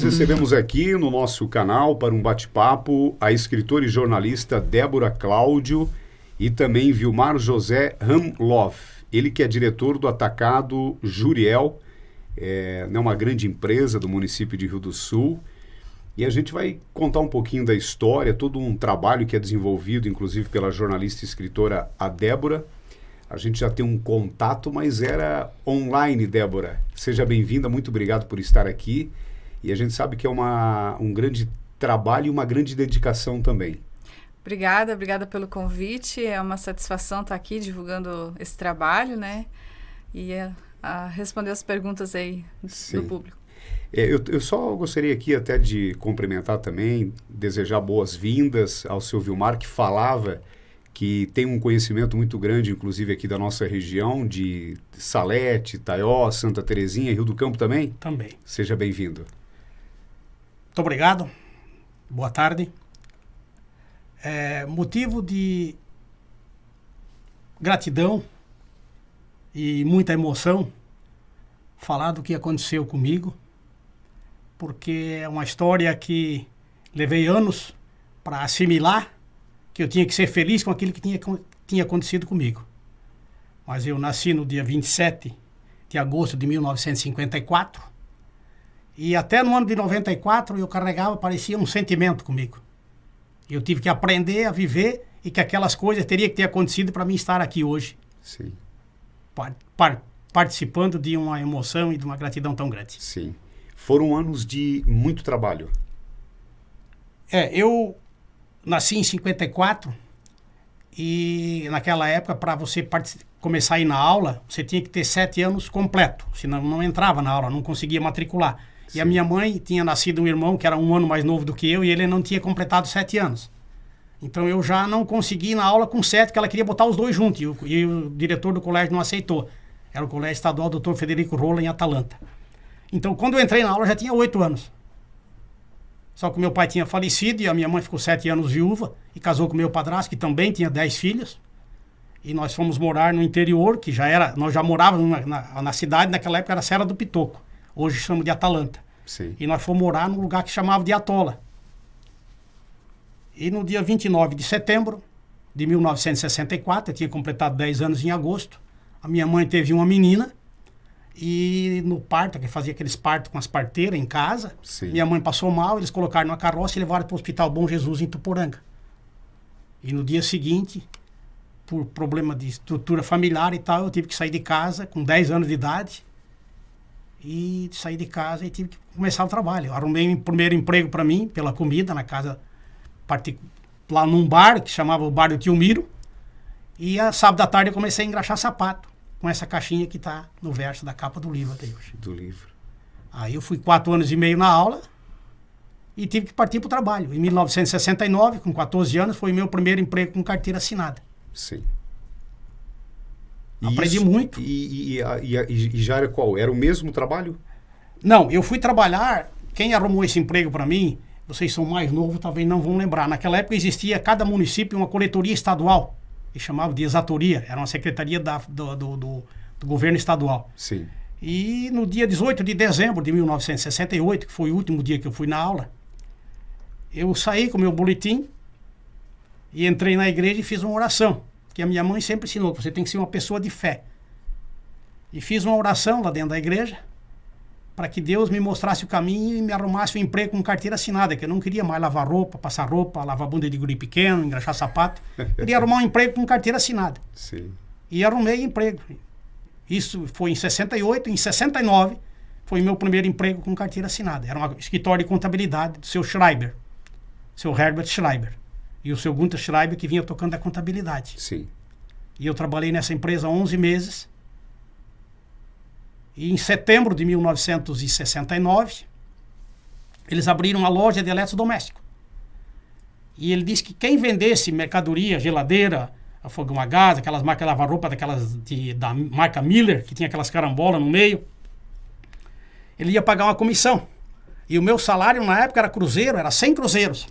recebemos aqui no nosso canal para um bate-papo a escritora e jornalista Débora Cláudio e também Vilmar José Hamloff. Ele que é diretor do Atacado Juriel, uma grande empresa do município de Rio do Sul. E a gente vai contar um pouquinho da história, todo um trabalho que é desenvolvido, inclusive pela jornalista e escritora a Débora. A gente já tem um contato, mas era online, Débora. Seja bem-vinda, muito obrigado por estar aqui. E a gente sabe que é um grande trabalho e uma grande dedicação também. Obrigada pelo convite. É uma satisfação estar aqui divulgando esse trabalho, né? E responder as perguntas aí do público. Eu só gostaria aqui até de cumprimentar também, desejar boas-vindas ao seu Vilmar, que falava que tem um conhecimento muito grande, inclusive aqui da nossa região, de Salete, Itaió, Santa Terezinha, Rio do Campo também? Também. Seja bem-vindo. Muito obrigado. Boa tarde. Motivo de gratidão e muita emoção falar do que aconteceu comigo, porque é uma história que levei anos para assimilar, que eu tinha que ser feliz com aquilo que tinha acontecido comigo. Mas eu nasci no dia 27 de agosto de 1954 e até no ano de 94 eu carregava, parecia um sentimento comigo. Eu tive que aprender a viver e que aquelas coisas teriam que ter acontecido para mim estar aqui hoje. Sim. Participando de uma emoção e de uma gratidão tão grande. Sim. Foram anos de muito trabalho. Eu nasci em 54 e naquela época, para você começar a ir na aula, você tinha que ter 7 anos completo, senão não entrava na aula, não conseguia matricular. Sim. E a minha mãe tinha nascido um irmão que era 1 ano mais novo do que eu e ele não tinha completado 7 anos. Então eu já não consegui ir na aula com 7, que ela queria botar os dois juntos e o diretor do colégio não aceitou. Era o Colégio Estadual Dr. Federico Rolla, em Atalanta. Então, quando eu entrei na aula, eu já tinha 8 anos. Só que meu pai tinha falecido e a minha mãe ficou 7 anos viúva e casou com meu padrasto, que também tinha 10 filhos. E nós fomos morar no interior, que nós já morávamos na cidade, naquela época era Serra do Pitoco. Hoje chama de Atalanta. Sim. E nós fomos morar num lugar que chamava de Atola. E no dia 29 de setembro de 1964, eu tinha completado 10 anos em agosto, a minha mãe teve uma menina. E no parto, que fazia aqueles partos com as parteiras em casa, Sim. Minha mãe passou mal, eles colocaram numa carroça e levaram para o Hospital Bom Jesus, em Tuporanga. E no dia seguinte, por problema de estrutura familiar e tal, eu tive que sair de casa com 10 anos de idade. E saí de casa e tive que começar o trabalho. Eu arrumei um primeiro emprego para mim, pela comida, na casa, lá num bar, que chamava o Bar do Tio Miro. E sábado à tarde eu comecei a engraxar sapato, com essa caixinha que está no verso da capa do livro até hoje. Do livro. Aí eu fui 4 anos e meio na aula e tive que partir para o trabalho. Em 1969, com 14 anos, foi o meu primeiro emprego com carteira assinada. Sim. Aprendi muito. E já era qual? Era o mesmo trabalho? Não, eu fui trabalhar, quem arrumou esse emprego para mim, vocês são mais novos, talvez não vão lembrar. Naquela época existia cada município uma coletoria estadual. E chamava de exatoria, era uma secretaria do governo estadual. Sim. E no dia 18 de dezembro de 1968, que foi o último dia que eu fui na aula, eu saí com o meu boletim e entrei na igreja e fiz uma oração, que a minha mãe sempre ensinou, que você tem que ser uma pessoa de fé. E fiz uma oração lá dentro da igreja, para que Deus me mostrasse o caminho e me arrumasse um emprego com carteira assinada, que eu não queria mais lavar roupa, passar roupa, lavar bunda de guri pequeno, engraxar sapato. Queria arrumar um emprego com carteira assinada. Sim. E arrumei emprego. Isso foi em 68, em 69 foi meu primeiro emprego com carteira assinada. Era um escritório de contabilidade do seu Schreiber, seu Herbert Schreiber. E o seu Gunther Schreiber, que vinha tocando a contabilidade. Sim. E eu trabalhei nessa empresa 11 meses. E em setembro de 1969, eles abriram uma loja de eletrodoméstico. E ele disse que quem vendesse mercadoria, geladeira, fogão a gás, aquelas marcas de lavar roupa, da marca Miller, que tinha aquelas carambolas no meio, ele ia pagar uma comissão. E o meu salário na época era cruzeiro, era 100 cruzeiros.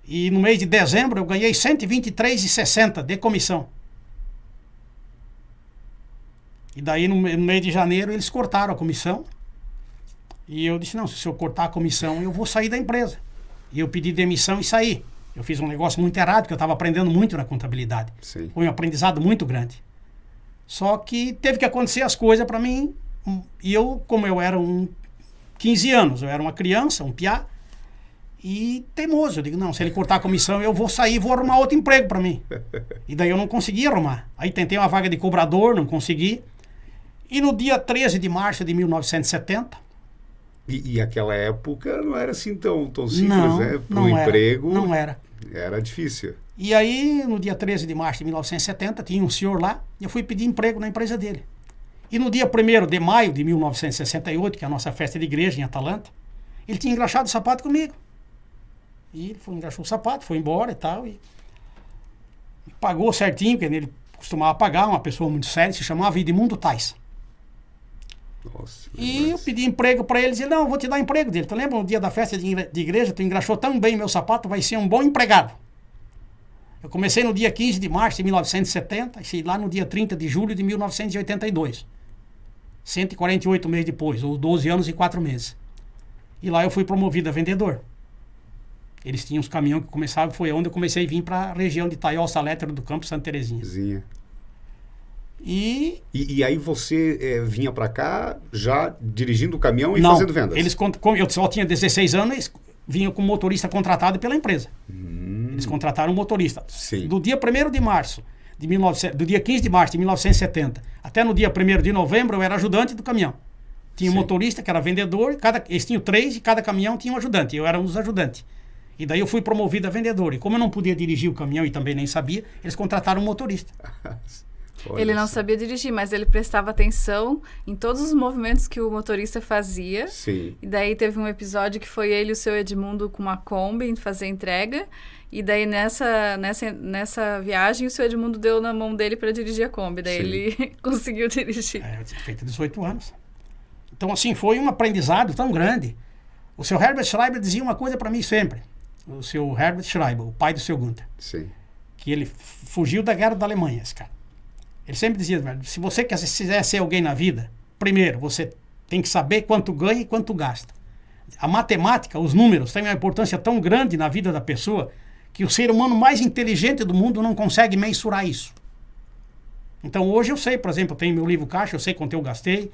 E no mês de dezembro eu ganhei 123,60 de comissão. E daí no mês de janeiro eles cortaram a comissão. E eu disse, não, se eu cortar a comissão, eu vou sair da empresa. E eu pedi demissão e saí. Eu fiz um negócio muito errado, porque eu estava aprendendo muito na contabilidade. Sim. Foi um aprendizado muito grande. Só que teve que acontecer as coisas para mim. E eu, como eu era 15 anos, eu era uma criança, um piá, e teimoso. Eu digo, não, se ele cortar a comissão, eu vou sair e vou arrumar outro emprego para mim. E daí eu não consegui arrumar. Aí tentei uma vaga de cobrador, não consegui. E no dia 13 de março de 1970... E aquela época não era assim tão simples, não, né? Para não um era, emprego não era. Era difícil. E aí, no dia 13 de março de 1970, tinha um senhor lá, e eu fui pedir emprego na empresa dele. E no dia 1º de maio de 1968, que é a nossa festa de igreja em Atalanta, ele tinha engraxado o sapato comigo. E ele engraxou o sapato, foi embora e tal, e pagou certinho, porque ele costumava pagar, uma pessoa muito séria, se chamava Edmundo Tais. Nossa, e eu pedi emprego para ele, ele disse, não, eu vou te dar emprego dele. Tu lembra no dia da festa de igreja, tu engraxou tão bem meu sapato, vai ser um bom empregado. Eu comecei no dia 15 de março de 1970 e cheguei lá no dia 30 de julho de 1982. 148 meses depois, ou 12 anos e 4 meses. E lá eu fui promovido a vendedor. Eles tinham os caminhões que começavam, foi onde eu comecei a vir para a região de Itaió, Salétero do Campo, Santa Terezinha. E aí você vinha para cá já dirigindo o caminhão e não, fazendo vendas? Eles, como eu só tinha 16 anos, eles vinham com motorista contratado pela empresa. Eles contrataram um motorista. Sim. Do dia 1º de março, do dia 15 de março de 1970, até no dia 1º de novembro, eu era ajudante do caminhão. Tinha um motorista que era vendedor, eles tinham 3 e cada caminhão tinha um ajudante. Eu era um dos ajudantes. E daí eu fui promovido a vendedor. E como eu não podia dirigir o caminhão e também nem sabia, eles contrataram um motorista. Ele não sabia dirigir, mas ele prestava atenção em todos os movimentos que o motorista fazia. Sim. E daí teve um episódio que foi ele e o seu Edmundo com uma Kombi fazer entrega. E daí nessa viagem o seu Edmundo deu na mão dele para dirigir a Kombi. Daí ele conseguiu dirigir. Eu tinha feito 18 anos. Então assim, foi um aprendizado tão grande. O seu Herbert Schreiber dizia uma coisa para mim sempre. O seu Herbert Schreiber, o pai do seu Gunther. Sim. Que ele fugiu da guerra da Alemanha, esse cara. Ele sempre dizia, se você quiser ser alguém na vida, primeiro, você tem que saber quanto ganha e quanto gasta. A matemática, os números, têm uma importância tão grande na vida da pessoa que o ser humano mais inteligente do mundo não consegue mensurar isso. Então hoje eu sei, por exemplo, eu tenho meu livro caixa, eu sei quanto eu gastei.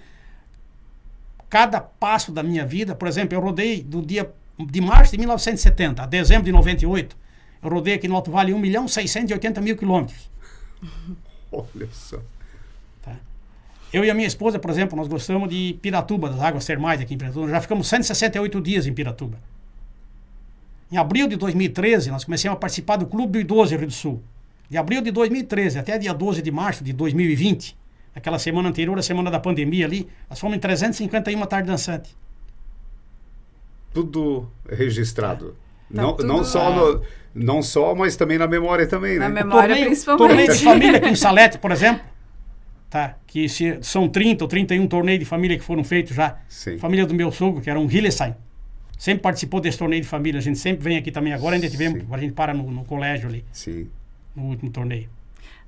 Cada passo da minha vida, por exemplo, eu rodei do dia de março de 1970 a dezembro de 98, eu rodei aqui no Alto Vale 1.680.000 quilômetros. Olha só. Tá. Eu e a minha esposa, por exemplo, nós gostamos de Piratuba, das águas termais aqui em Piratuba. Nós já ficamos 168 dias em Piratuba. Em abril de 2013, nós começamos a participar do Clube do Idoso Rio do Sul. De abril de 2013 até dia 12 de março de 2020, aquela semana anterior à semana da pandemia ali, nós fomos em 351 tarde dançante. Tudo registrado. Tá Não só, mas também na memória também, né? Na memória, principalmente. Torneio de família aqui em Salete, por exemplo, tá? Que são 30 ou 31 torneios de família que foram feitos já. Sim. Família do meu sogro, que era um Hillesheim. Sempre participou desse torneio de família. A gente sempre vem aqui também. Agora ainda tivemos, a gente para no colégio ali. Sim. No último torneio.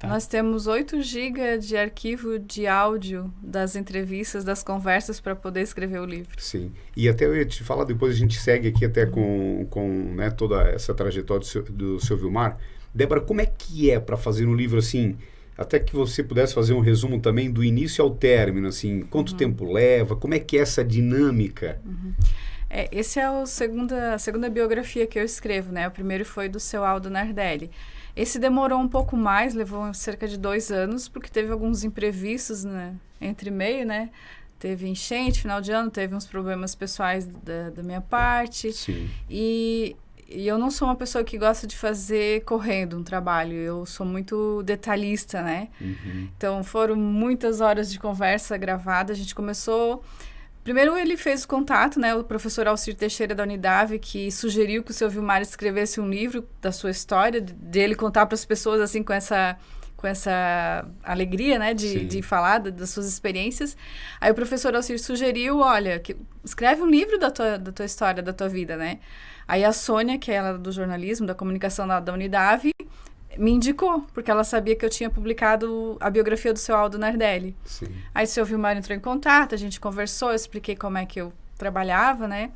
Tá. Nós temos 8 GB de arquivo de áudio das entrevistas, das conversas para poder escrever o livro. Sim. E até eu ia te falar, depois a gente segue aqui até com né, toda essa trajetória do seu Vilmar. Débora, como é que é para fazer um livro assim, até que você pudesse fazer um resumo também do início ao término, assim, quanto tempo leva, como é que é essa dinâmica? Esse é a segunda biografia que eu escrevo, né? O primeiro foi do seu Aldo Nardelli. Esse demorou um pouco mais, levou cerca de 2 anos, porque teve alguns imprevistos, né, entre meio, né? Teve enchente, final de ano, teve uns problemas pessoais da minha parte. Sim. E eu não sou uma pessoa que gosta de fazer correndo um trabalho, eu sou muito detalhista, né? Então foram muitas horas de conversa gravada, a gente começou... Primeiro ele fez o contato, né, o professor Alcir Teixeira da Unidade, que sugeriu que o seu Vilmar escrevesse um livro da sua história, dele contar para as pessoas assim com essa alegria, né, de falar das suas experiências. Aí o professor Alcir sugeriu, olha, escreve um livro da tua história, da tua vida, né? Aí a Sônia, que é ela do jornalismo, da comunicação da Unidade, me indicou, porque ela sabia que eu tinha publicado a biografia do seu Aldo Nardelli. Sim. Aí o seu Vilmar entrou em contato, a gente conversou, eu expliquei como é que eu trabalhava, né?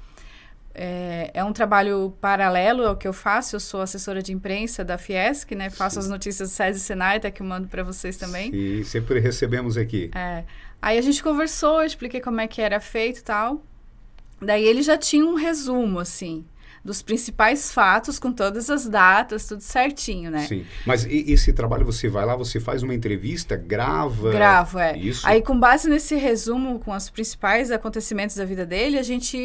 É um trabalho paralelo ao que eu faço. Eu sou assessora de imprensa da Fiesc, né? Faço as notícias do SESI e Senai, até que eu mando para vocês também. Sim, sempre recebemos aqui. Aí a gente conversou, eu expliquei como é que era feito e tal. Daí ele já tinha um resumo, assim, dos principais fatos, com todas as datas, tudo certinho, né? Sim, mas esse trabalho, você vai lá, você faz uma entrevista, grava? Gravo, Isso? Aí, com base nesse resumo, com os principais acontecimentos da vida dele, a gente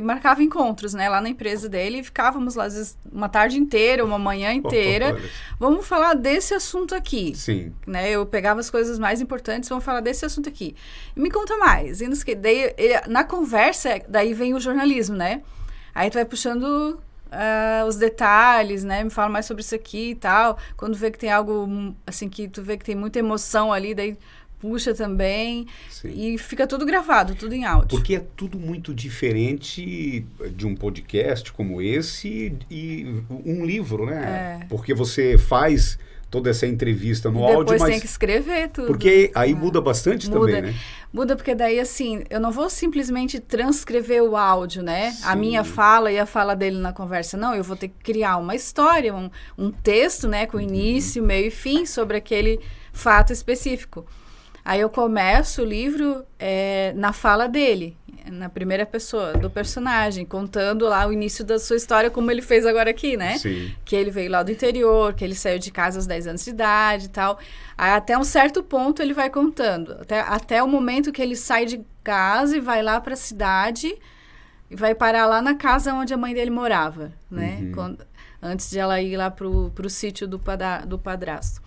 marcava encontros, né? Lá na empresa dele, e ficávamos lá, às vezes, uma tarde inteira, uma manhã inteira. Vamos falar desse assunto aqui. Sim. Né? Eu pegava as coisas mais importantes, vamos falar desse assunto aqui. E me conta mais. Daí, na conversa, daí vem o jornalismo, né? Aí tu vai puxando os detalhes, né? Me fala mais sobre isso aqui e tal. Quando vê que tem algo, assim, que tu vê que tem muita emoção ali, daí puxa também. Sim. E fica tudo gravado, tudo em áudio. Porque é tudo muito diferente de um podcast como esse e um livro, né? Porque você faz toda essa entrevista no áudio, depois mas tem que escrever tudo. Porque aí muda bastante também, né? Muda porque daí, assim, eu não vou simplesmente transcrever o áudio, né? Sim. A minha fala e a fala dele na conversa. Não, eu vou ter que criar uma história, um texto, né? Com início, meio e fim sobre aquele fato específico. Aí eu começo o livro na fala dele, na primeira pessoa, do personagem, contando lá o início da sua história, como ele fez agora aqui, né? Sim. Que ele veio lá do interior, que ele saiu de casa aos 10 anos de idade e tal. Aí, até um certo ponto ele vai contando. Até o momento que ele sai de casa e vai lá para a cidade e vai parar lá na casa onde a mãe dele morava, né? Antes de ela ir lá pro sítio do padrasto.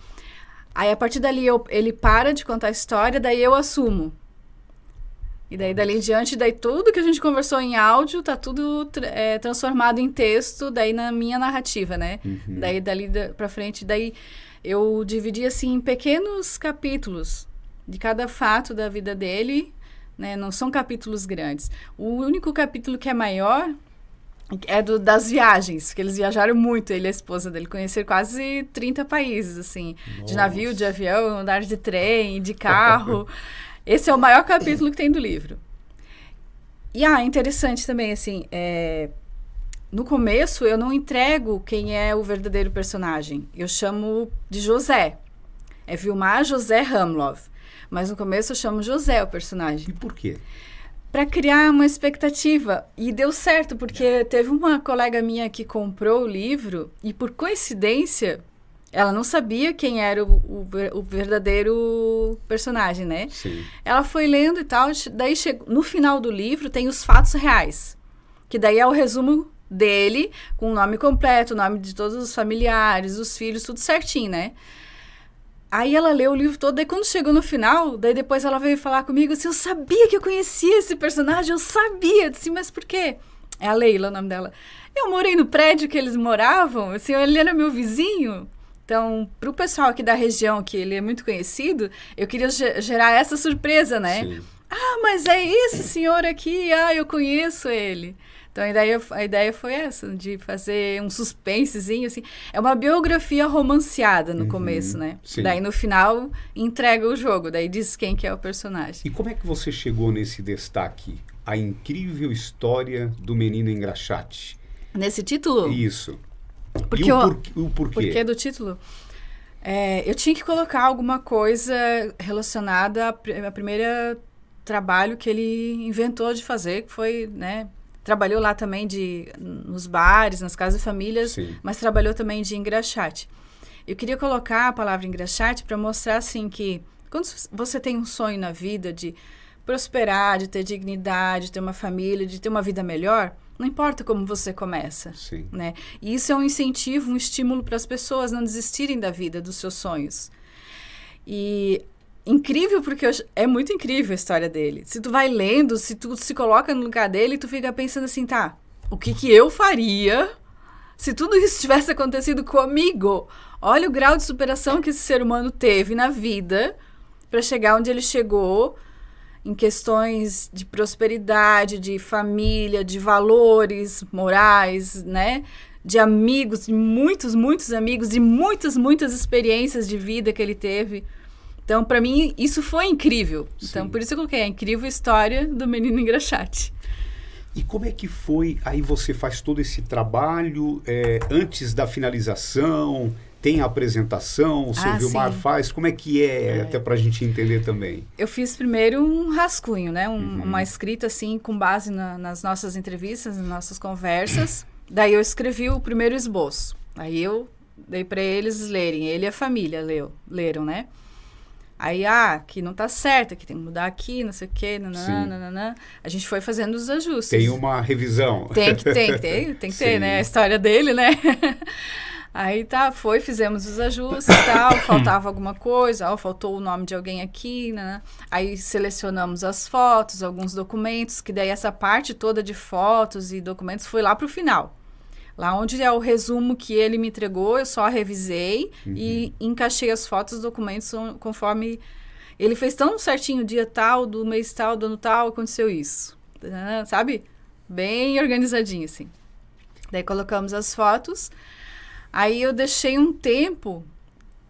Aí, a partir dali, ele para de contar a história, daí eu assumo. E daí, dali em diante, daí tudo que a gente conversou em áudio, tá tudo transformado em texto, daí na minha narrativa, né? Daí, dali pra frente, daí eu dividi, assim, em pequenos capítulos de cada fato da vida dele, né? Não são capítulos grandes. O único capítulo que é maior é das viagens, que eles viajaram muito, ele e a esposa dele, conheceram quase 30 países, assim, de navio, de avião, andar de trem, de carro. Esse é o maior capítulo que tem do livro. E, interessante também, assim, no começo eu não entrego quem é o verdadeiro personagem, eu chamo de José, é Vilmar José Hamlov, mas no começo eu chamo José o personagem. E por quê? Para criar uma expectativa. E deu certo, porque teve uma colega minha que comprou o livro e, por coincidência, ela não sabia quem era o verdadeiro personagem, né? Sim. Ela foi lendo e tal, daí no final do livro tem os fatos reais, que daí é o resumo dele, com o nome completo, o nome de todos os familiares, os filhos, tudo certinho, né? Aí ela leu o livro todo, daí quando chegou no final, daí depois ela veio falar comigo assim, eu sabia que eu conhecia esse personagem, eu sabia. Eu disse, mas por quê? É a Leila o nome dela. Eu morei no prédio que eles moravam, assim, ele era meu vizinho. Então, para o pessoal aqui da região, que ele é muito conhecido, eu queria gerar essa surpresa, né? Sim. Mas é esse senhor aqui, eu conheço ele. Então, a ideia foi essa, de fazer um suspensezinho, assim. É uma biografia romanceada no começo, né? Sim. Daí, no final, entrega o jogo. Daí diz quem que é o personagem. E como é que você chegou nesse destaque? A incrível história do menino engraxate. Nesse título? Isso. Porque e o porquê? O porquê do título? Eu tinha que colocar alguma coisa relacionada ao primeiro trabalho que ele inventou de fazer, que foi, né... Trabalhou lá também nos bares, nas casas de famílias, Sim. mas trabalhou também de engraxate. Eu queria colocar a palavra engraxate para mostrar, assim, que quando você tem um sonho na vida de prosperar, de ter dignidade, de ter uma família, de ter uma vida melhor, não importa como você começa, Sim. né? E isso é um incentivo, um estímulo para as pessoas não desistirem da vida, dos seus sonhos. E... incrível, porque é muito incrível a história dele. Se tu vai lendo, se tu se coloca no lugar dele, tu fica pensando assim, tá, o que eu faria se tudo isso tivesse acontecido comigo? Olha o grau de superação que esse ser humano teve na vida para chegar onde ele chegou, em questões de prosperidade, de família, de valores morais, né? De amigos, de muitos, muitos amigos, e muitas, muitas experiências de vida que ele teve. Então, para mim, isso foi incrível. Então, Sim. por isso eu coloquei a incrível história do menino engraxate. E como é que foi? Aí você faz todo esse trabalho antes da finalização, tem a apresentação, o seu Vilmar sim. faz. Como é que até para a gente entender também? Eu fiz primeiro um rascunho, né? Uma escrita, assim, com base nas nossas entrevistas, nas nossas conversas. Daí eu escrevi o primeiro esboço. Aí eu dei para eles lerem. Ele e a família leram, né? Aí, que não tá certo, que tem que mudar aqui, não sei o quê, nananana. A gente foi fazendo os ajustes. Tem uma revisão. Tem que ter, né? A história dele, né? Aí fizemos os ajustes e tal, faltava alguma coisa, faltou o nome de alguém aqui, né? Aí selecionamos as fotos, alguns documentos, que daí essa parte toda de fotos e documentos foi lá pro final. Lá onde é o resumo que ele me entregou, eu só revisei e encaixei as fotos, os documentos conforme ele fez tão certinho, dia tal, do mês tal, do ano tal, aconteceu isso. Sabe? Bem organizadinho, assim. Daí colocamos as fotos. Aí eu deixei um tempo.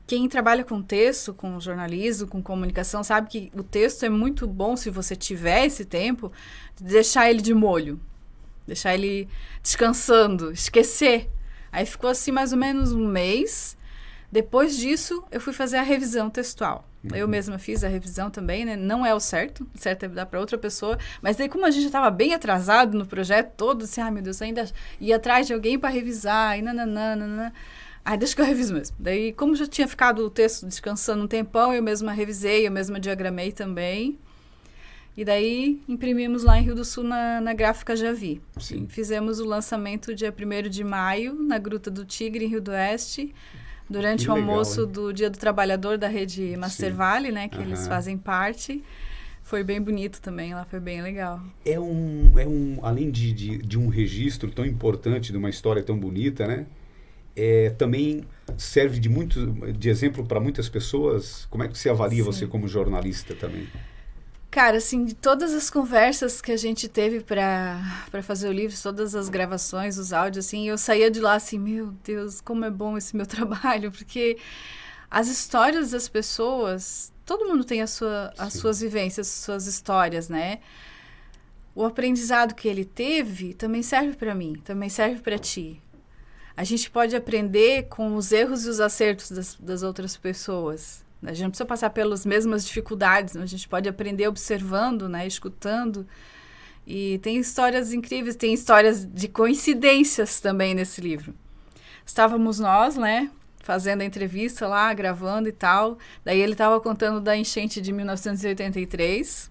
Quem trabalha com texto, com jornalismo, com comunicação, sabe que o texto é muito bom, se você tiver esse tempo, de deixar ele de molho. Deixar ele descansando, esquecer. Aí ficou assim mais ou menos um mês. Depois disso, eu fui fazer a revisão textual. Eu mesma fiz a revisão também, né? Não é o certo é dar para outra pessoa. Mas daí, como a gente já estava bem atrasado no projeto todo, assim, meu Deus, ainda ia atrás de alguém para revisar, e nananana. Aí deixa que eu reviso mesmo. Daí, como já tinha ficado o texto descansando um tempão, eu mesma revisei, eu mesma diagramei também. E daí, imprimimos lá em Rio do Sul, na Gráfica Javi. Sim. Fizemos o lançamento dia 1º de maio, na Gruta do Tigre, em Rio do Oeste, durante o almoço do Dia do Trabalhador da rede Master Valley, né? Que eles fazem parte. Foi bem bonito também, lá foi bem legal. Além de um registro tão importante, de uma história tão bonita, né? Também serve de exemplo para muitas pessoas. Como é que você avalia você como jornalista também? Cara, assim, de todas as conversas que a gente teve para fazer o livro, todas as gravações, os áudios, assim, eu saía de lá assim, meu Deus, como é bom esse meu trabalho, porque as histórias das pessoas, todo mundo tem as suas vivências, as suas histórias, né? O aprendizado que ele teve também serve para mim, também serve para ti. A gente pode aprender com os erros e os acertos das outras pessoas. A gente não precisa passar pelas mesmas dificuldades, a gente pode aprender observando, né, escutando. E tem histórias incríveis, tem histórias de coincidências também nesse livro. Estávamos nós, né, fazendo a entrevista lá, gravando e tal. Daí ele estava contando da enchente de 1983,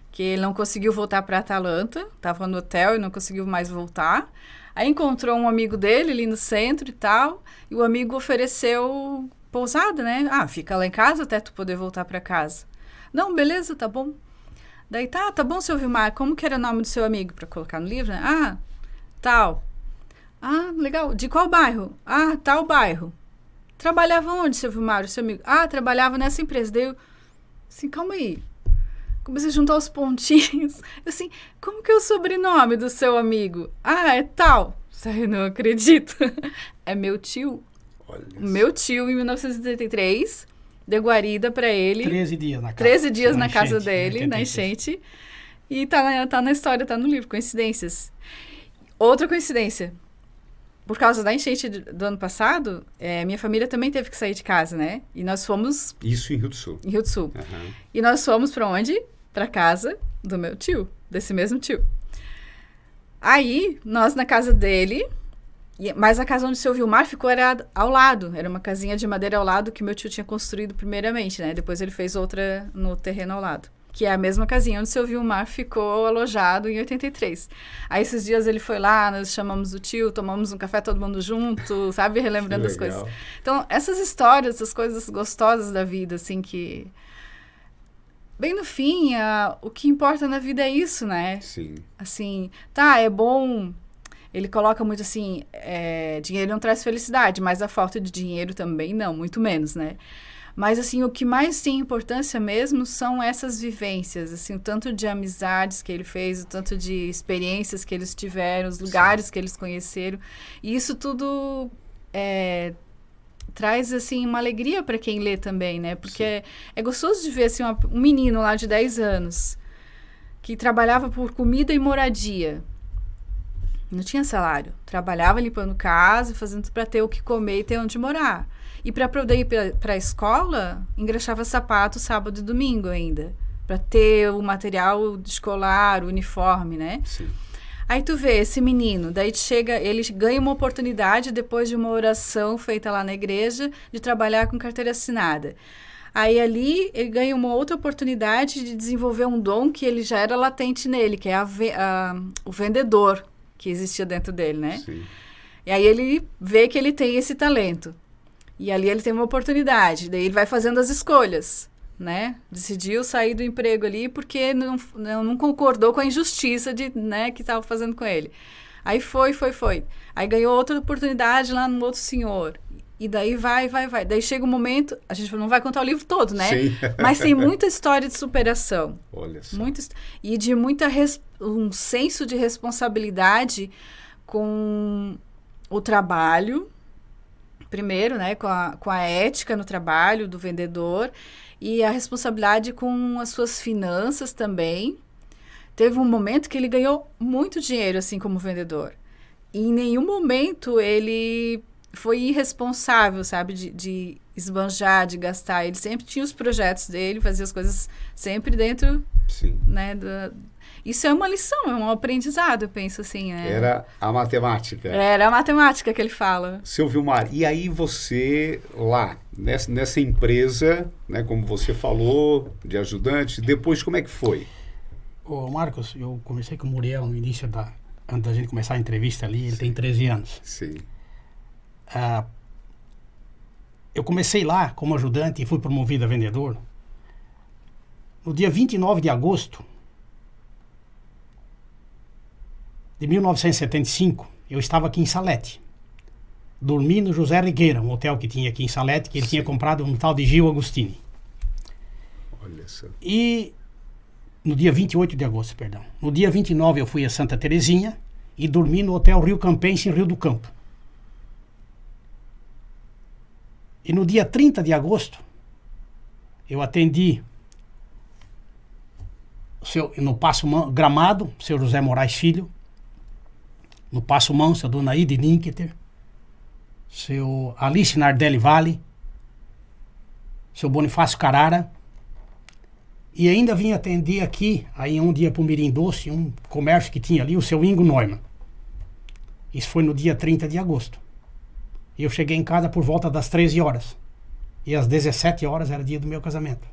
que ele não conseguiu voltar para Atalanta, estava no hotel e não conseguiu mais voltar. Aí encontrou um amigo dele ali no centro e tal, e o amigo ofereceu pousada, né? Fica lá em casa até tu poder voltar para casa. Não, beleza, tá bom. Daí, tá bom, seu Vilmar, como que era o nome do seu amigo para colocar no livro, né? Tal. Legal. De qual bairro? Tal bairro. Trabalhava onde, seu Vilmar, o seu amigo? Trabalhava nessa empresa. Daí eu, assim, calma aí. Comecei a juntar os pontinhos. Assim, como que é o sobrenome do seu amigo? É tal. Eu não acredito. É meu tio. Meu tio, em 1983, deu guarida para ele. 13 dias na casa. 13 dias na casa dele, na enchente. E tá na história, tá no livro, coincidências. Outra coincidência. Por causa da enchente do ano passado, minha família também teve que sair de casa, né? E nós fomos... Isso em Rio do Sul. Em Rio do Sul. E nós fomos para onde? Para casa do meu tio, desse mesmo tio. Aí, nós na casa dele... Mas a casa onde o seu Vilmar ficou era ao lado. Era uma casinha de madeira ao lado que meu tio tinha construído primeiramente, né? Depois ele fez outra no terreno ao lado. Que é a mesma casinha onde o seu Vilmar ficou alojado em 83. Aí esses dias ele foi lá, nós chamamos o tio, tomamos um café todo mundo junto, sabe? Relembrando as coisas. Então, essas histórias, essas coisas gostosas da vida, assim, que... Bem no fim, o que importa na vida é isso, né? Sim. Assim, é bom... Ele coloca muito assim, dinheiro não traz felicidade, mas a falta de dinheiro também não, muito menos, né? Mas, assim, o que mais tem importância mesmo são essas vivências, assim, o tanto de amizades que ele fez, o tanto de experiências que eles tiveram, os lugares que eles conheceram. E isso tudo traz, assim, uma alegria para quem lê também, né? Porque é gostoso de ver, assim, um menino lá de 10 anos que trabalhava por comida e moradia. Não tinha salário. Trabalhava limpando casa, fazendo para ter o que comer e ter onde morar. E para poder ir para a escola, engraxava sapato sábado e domingo ainda. Para ter o material escolar, o uniforme, né? Sim. Aí tu vê esse menino, daí ele ganha uma oportunidade depois de uma oração feita lá na igreja de trabalhar com carteira assinada. Aí ali ele ganha uma outra oportunidade de desenvolver um dom que ele já era latente nele, que é o vendedor que existia dentro dele, né? Sim. E aí ele vê que ele tem esse talento. E ali ele tem uma oportunidade, daí ele vai fazendo as escolhas, né? Decidiu sair do emprego ali porque não concordou com a injustiça né, que estava fazendo com ele. Aí foi. Aí ganhou outra oportunidade lá no outro senhor. E daí vai. Daí chega um momento, a gente não vai contar o livro todo, né? Sim. Mas tem muita história de superação. Olha só. E de um senso de responsabilidade com o trabalho, primeiro, né? Com a ética no trabalho do vendedor e a responsabilidade com as suas finanças também. Teve um momento que ele ganhou muito dinheiro, assim, como vendedor. E em nenhum momento ele foi irresponsável, sabe, de esbanjar, de gastar. Ele sempre tinha os projetos dele, fazia as coisas sempre dentro, Sim. né, isso é uma lição, é um aprendizado, eu penso assim, né? Era a matemática. Era a matemática que ele fala. Seu Vilmar, e aí você lá, nessa empresa, né, como você falou, de ajudante, depois como é que foi? Ô Marcos, eu conversei com o Muriel no início antes da gente começar a entrevista ali, ele tem 13 anos. Sim. Eu comecei lá como ajudante e fui promovido a vendedor. No dia 29 de agosto de 1975, eu estava aqui em Salete. Dormi no José Rigueira, um hotel que tinha aqui em Salete, que ele tinha comprado um tal de Gil Agostini. Olha só. E no dia 28 de agosto, perdão. No dia 29 eu fui a Santa Terezinha e dormi no Hotel Rio Campense, em Rio do Campo. E no dia 30 de agosto, eu atendi no Passo Gramado, seu José Moraes Filho, no Passo Manso, a dona Ida Linketer, seu Alice Nardelli Vale, seu Bonifácio Carara, e ainda vim atender aqui, aí um dia para o Mirim Doce, um comércio que tinha ali, o seu Ingo Neumann. Isso foi no dia 30 de agosto. E eu cheguei em casa por volta das 13 horas. E às 17 horas era dia do meu casamento.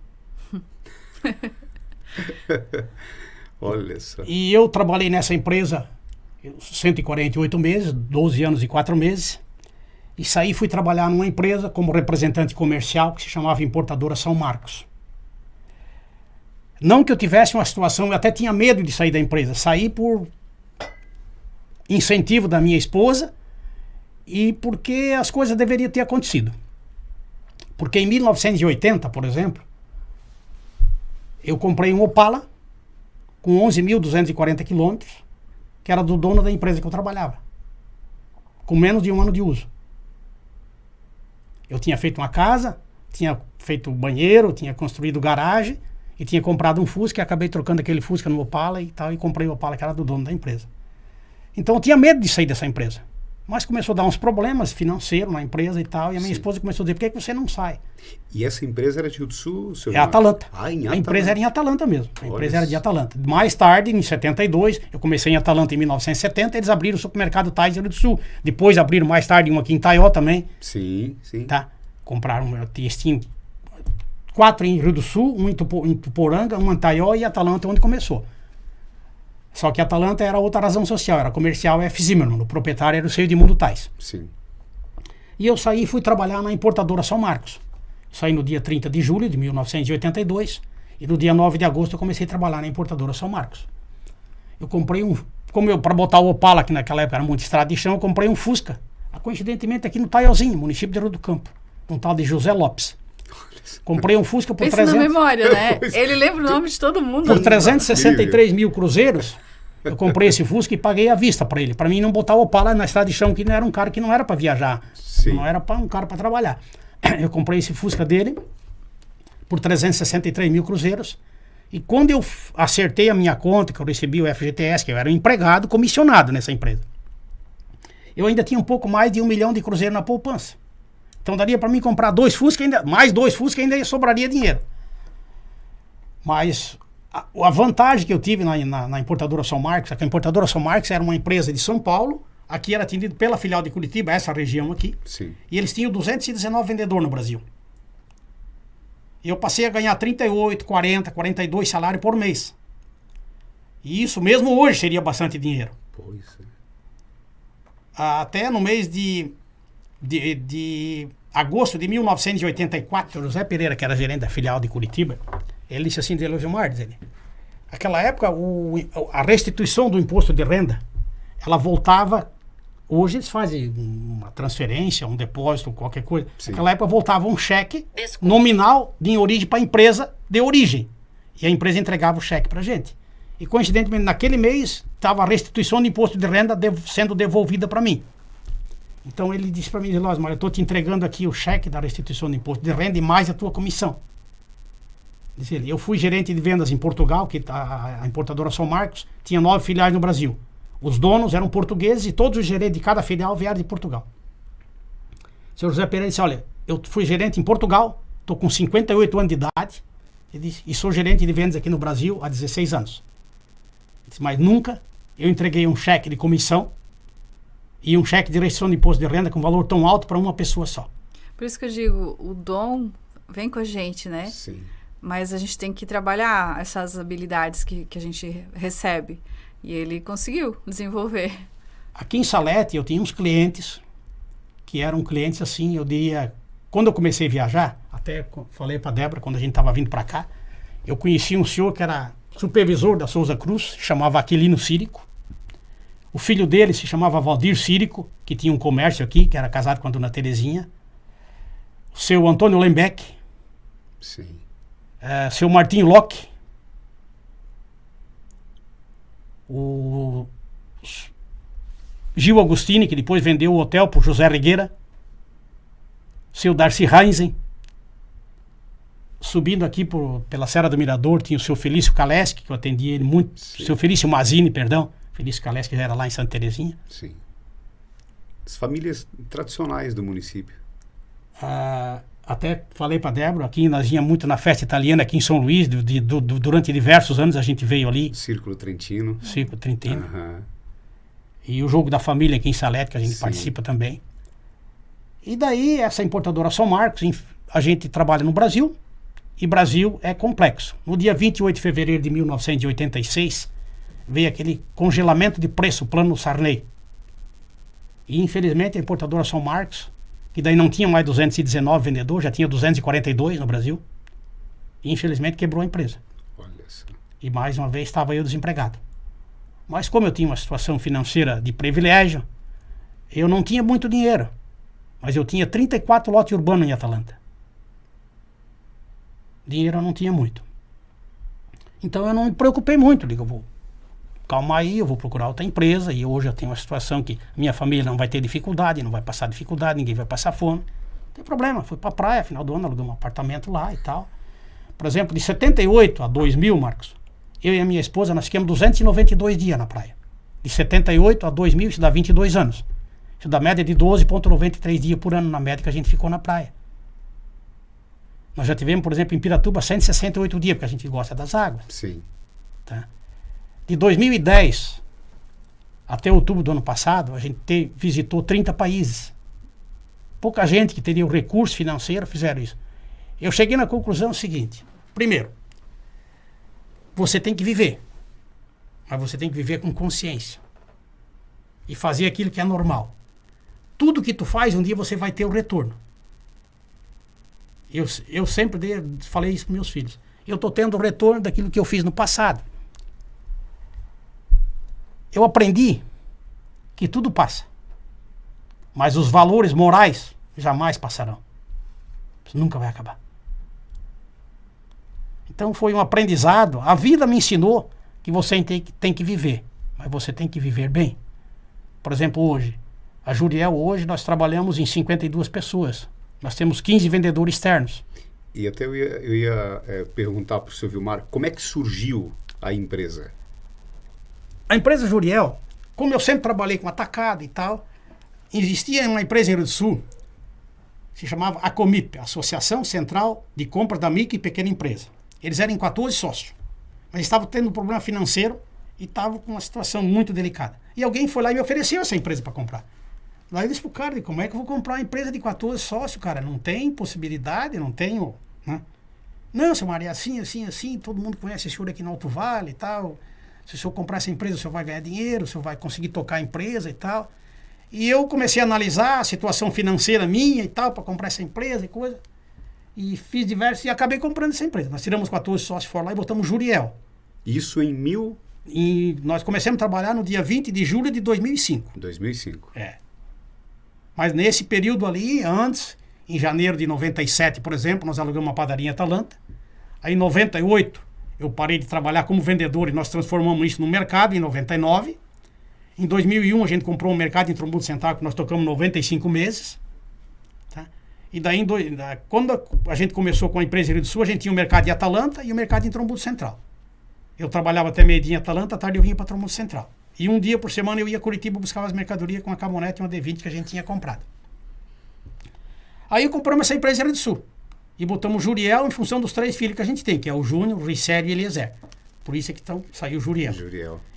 Olha só. E eu trabalhei nessa empresa 148 meses, 12 anos e 4 meses. E saí e fui trabalhar numa empresa como representante comercial que se chamava Importadora São Marcos. Não que eu tivesse uma situação, eu até tinha medo de sair da empresa. Saí por incentivo da minha esposa e porque as coisas deveriam ter acontecido. Porque em 1980, por exemplo, eu comprei um Opala com 11.240 quilômetros, que era do dono da empresa que eu trabalhava, com menos de um ano de uso. Eu tinha feito uma casa, tinha feito banheiro, tinha construído garagem e tinha comprado um Fusca e acabei trocando aquele Fusca no Opala e tal, e comprei o Opala que era do dono da empresa. Então eu tinha medo de sair dessa empresa. Mas começou a dar uns problemas financeiros na empresa e tal, e a minha esposa começou a dizer, por que você não sai? E essa empresa era de Rio do Sul? É Atalanta. Ah, em Atalanta. A empresa era em Atalanta mesmo. A empresa era de Atalanta. Mais tarde, em 72, eu comecei em Atalanta em 1970, eles abriram o supermercado Tais Rio do Sul. Depois abriram mais tarde um aqui em Taió também. Sim, sim. Tá? Compraram, tinha 4 em Rio do Sul, um em Tuporanga, um em Taió e Atalanta, onde começou. Só que a Atalanta era outra razão social, era comercial F. Zimmermann, o proprietário era o seu Edmundo Tais. Sim. E eu saí e fui trabalhar na Importadora São Marcos. Saí no dia 30 de julho de 1982 e no dia 9 de agosto eu comecei a trabalhar na Importadora São Marcos. Eu comprei para botar o Opala, que naquela época era muito estrada de chão, eu comprei um Fusca. Coincidentemente aqui no Taiózinho, município de Rio do Campo, um tal de José Lopes. Comprei um Fusca por 300... na memória, né? Ele lembra o nome de todo mundo. Por 363 mil cruzeiros, eu comprei esse Fusca e paguei à vista para ele. Para mim não botar o Opala na estrada de chão, que não era um cara que não era para viajar. Sim. Não era um cara para trabalhar. Eu comprei esse Fusca dele por 363 mil cruzeiros. E quando eu acertei a minha conta, que eu recebi o FGTS, que eu era um empregado comissionado nessa empresa. eu ainda tinha um pouco mais de 1 milhão de cruzeiro na poupança. Então daria para mim comprar 2 Fusca, mais 2 Fusca, ainda sobraria dinheiro. Mas a vantagem que eu tive na importadora São Marcos, é que a importadora São Marcos era uma empresa de São Paulo, aqui era atendida pela filial de Curitiba, essa região aqui. Sim. E eles tinham 219 vendedores no Brasil. E eu passei a ganhar 38, 40, 42 salários por mês. E isso mesmo hoje seria bastante dinheiro. Pois é. Até no mês de agosto de 1984, o José Pereira, que era gerente da filial de Curitiba, ele disse assim, Vilmar, aquela época a restituição do imposto de renda, ela voltava, hoje eles fazem uma transferência, um depósito, qualquer coisa. Sim. Naquela época voltava um cheque nominal de origem para a empresa de origem. E a empresa entregava o cheque para a gente. E coincidentemente, naquele mês, estava a restituição de imposto de renda sendo devolvida para mim. Então ele disse para mim, Osmar, eu estou te entregando aqui o cheque da restituição de imposto de renda e mais a tua comissão. Disse ele, eu fui gerente de vendas em Portugal, que a importadora São Marcos tinha 9 filiais no Brasil. Os donos eram portugueses e todos os gerentes de cada filial vieram de Portugal. O senhor José Pereira disse, olha, eu fui gerente em Portugal, estou com 58 anos de idade, ele disse, e sou gerente de vendas aqui no Brasil há 16 anos. Ele disse, mas nunca eu entreguei um cheque de comissão e um cheque de restituição de imposto de renda com valor tão alto para uma pessoa só. Por isso que eu digo, o dom vem com a gente, né? Sim. Mas a gente tem que trabalhar essas habilidades que a gente recebe. E ele conseguiu desenvolver. Aqui em Salete eu tinha uns clientes que eram clientes assim, eu diria, quando eu comecei a viajar, até falei para a Débora quando a gente estava vindo para cá, eu conheci um senhor que era supervisor da Souza Cruz, chamava Aquilino Círico. O filho dele se chamava Valdir Círico, que tinha um comércio aqui, que era casado com a dona Terezinha. O seu Antônio Lembeck. Sim. Seu Martim Locke. O Gil Agostini, que depois vendeu o hotel para o José Regueira. Seu Darcy Heinzen. Subindo aqui pela Serra do Mirador, tinha o seu Felício Kaleski, que eu atendia ele muito. Sim. Seu Felício Mazini, perdão. Felício Kaleski já era lá em Santa Terezinha. Sim. As famílias tradicionais do município. Até falei para Débora, aqui nós íamos muito na festa italiana aqui em São Luís, durante diversos anos a gente veio ali. Círculo Trentino. Círculo Trentino. Aham. E o Jogo da Família aqui em Salete, que a gente Sim. participa também. E daí, essa importadora São Marcos, a gente trabalha no Brasil, e Brasil é complexo. No dia 28 de fevereiro de 1986, veio aquele congelamento de preço, o Plano Sarney. E infelizmente a importadora São Marcos, que daí não tinha mais 219 vendedores, já tinha 242 no Brasil, e infelizmente quebrou a empresa. Olha só. E mais uma vez estava eu desempregado. Mas como eu tinha uma situação financeira de privilégio, eu não tinha muito dinheiro. Mas eu tinha 34 lotes urbanos em Atalanta. Dinheiro eu não tinha muito. Então eu não me preocupei muito. Digo, eu vou calma aí, eu vou procurar outra empresa. E hoje eu tenho uma situação que minha família não vai ter dificuldade, não vai passar dificuldade, ninguém vai passar fome. Não tem problema, fui pra praia, final do ano, aluguei um apartamento lá e tal. Por exemplo, de 78 a 2000, Marcos, eu e a minha esposa, nós ficamos 292 dias na praia. De 78 a 2000, isso dá 22 anos. Isso dá média de 12,93 dias por ano na média que a gente ficou na praia. Nós já tivemos, por exemplo, em Piratuba, 168 dias, porque a gente gosta das águas. Sim. Tá? De 2010 até outubro do ano passado, a gente visitou 30 países. Pouca gente que teria o recurso financeiro fizeram isso. Eu cheguei na conclusão seguinte. Primeiro, você tem que viver. Mas você tem que viver com consciência. E fazer aquilo que é normal. Tudo que tu faz, um dia você vai ter o retorno. Eu sempre falei isso para meus filhos. Eu estou tendo o retorno daquilo que eu fiz no passado. Eu aprendi que tudo passa. Mas os valores morais jamais passarão. Isso nunca vai acabar. Então foi um aprendizado. A vida me ensinou que você tem que viver. Mas você tem que viver bem. Por exemplo, hoje, a Juriel, hoje nós trabalhamos em 52 pessoas. Nós temos 15 vendedores externos. E até eu ia perguntar para o seu Vilmar, como é que surgiu a empresa? A empresa Juriel, como eu sempre trabalhei com atacado e tal, existia uma empresa em Rio do Sul, se chamava ACOMIP, Associação Central de Compras da Micro e Pequena Empresa. Eles eram 14 sócios, mas estavam tendo um problema financeiro e estavam com uma situação muito delicada. E alguém foi lá e me ofereceu essa empresa para comprar. Lá eu disse pro cara, como é que eu vou comprar uma empresa de 14 sócios, cara? Não tem possibilidade, não tenho, né? Não, seu Maria, assim, todo mundo conhece esse senhor aqui no Alto Vale e tal. Se o senhor comprar essa empresa, o senhor vai ganhar dinheiro, o senhor vai conseguir tocar a empresa e tal. E eu comecei a analisar a situação financeira minha e tal, para comprar essa empresa e coisa. E fiz diversos, e acabei comprando essa empresa. Nós tiramos 14 sócios fora lá e botamos Juriel. Isso em 1000? E nós começamos a trabalhar no dia 20 de julho de 2005. 2005. É. Mas nesse período ali, antes, em janeiro de 97, por exemplo, nós alugamos uma padaria em Atalanta. Aí em 98, eu parei de trabalhar como vendedor e nós transformamos isso no mercado em 99. Em 2001, a gente comprou um mercado em Trombudo Central que nós tocamos 95 meses. Tá? E daí, quando a gente começou com a empresa em Rio do Sul, a gente tinha o mercado de Atalanta e o mercado em Trombudo Central. Eu trabalhava até meio-dia em Atalanta, à tarde eu vinha para Trombudo Central. E um dia por semana eu ia a Curitiba buscar as mercadorias com a caminhonete e uma D20 que a gente tinha comprado. Aí compramos essa empresa em Rio do Sul. E botamos Juriel em função dos 3 filhos que a gente tem, que é o Júnior, o Ricério e Eliezer. Por isso é que saiu Juriel.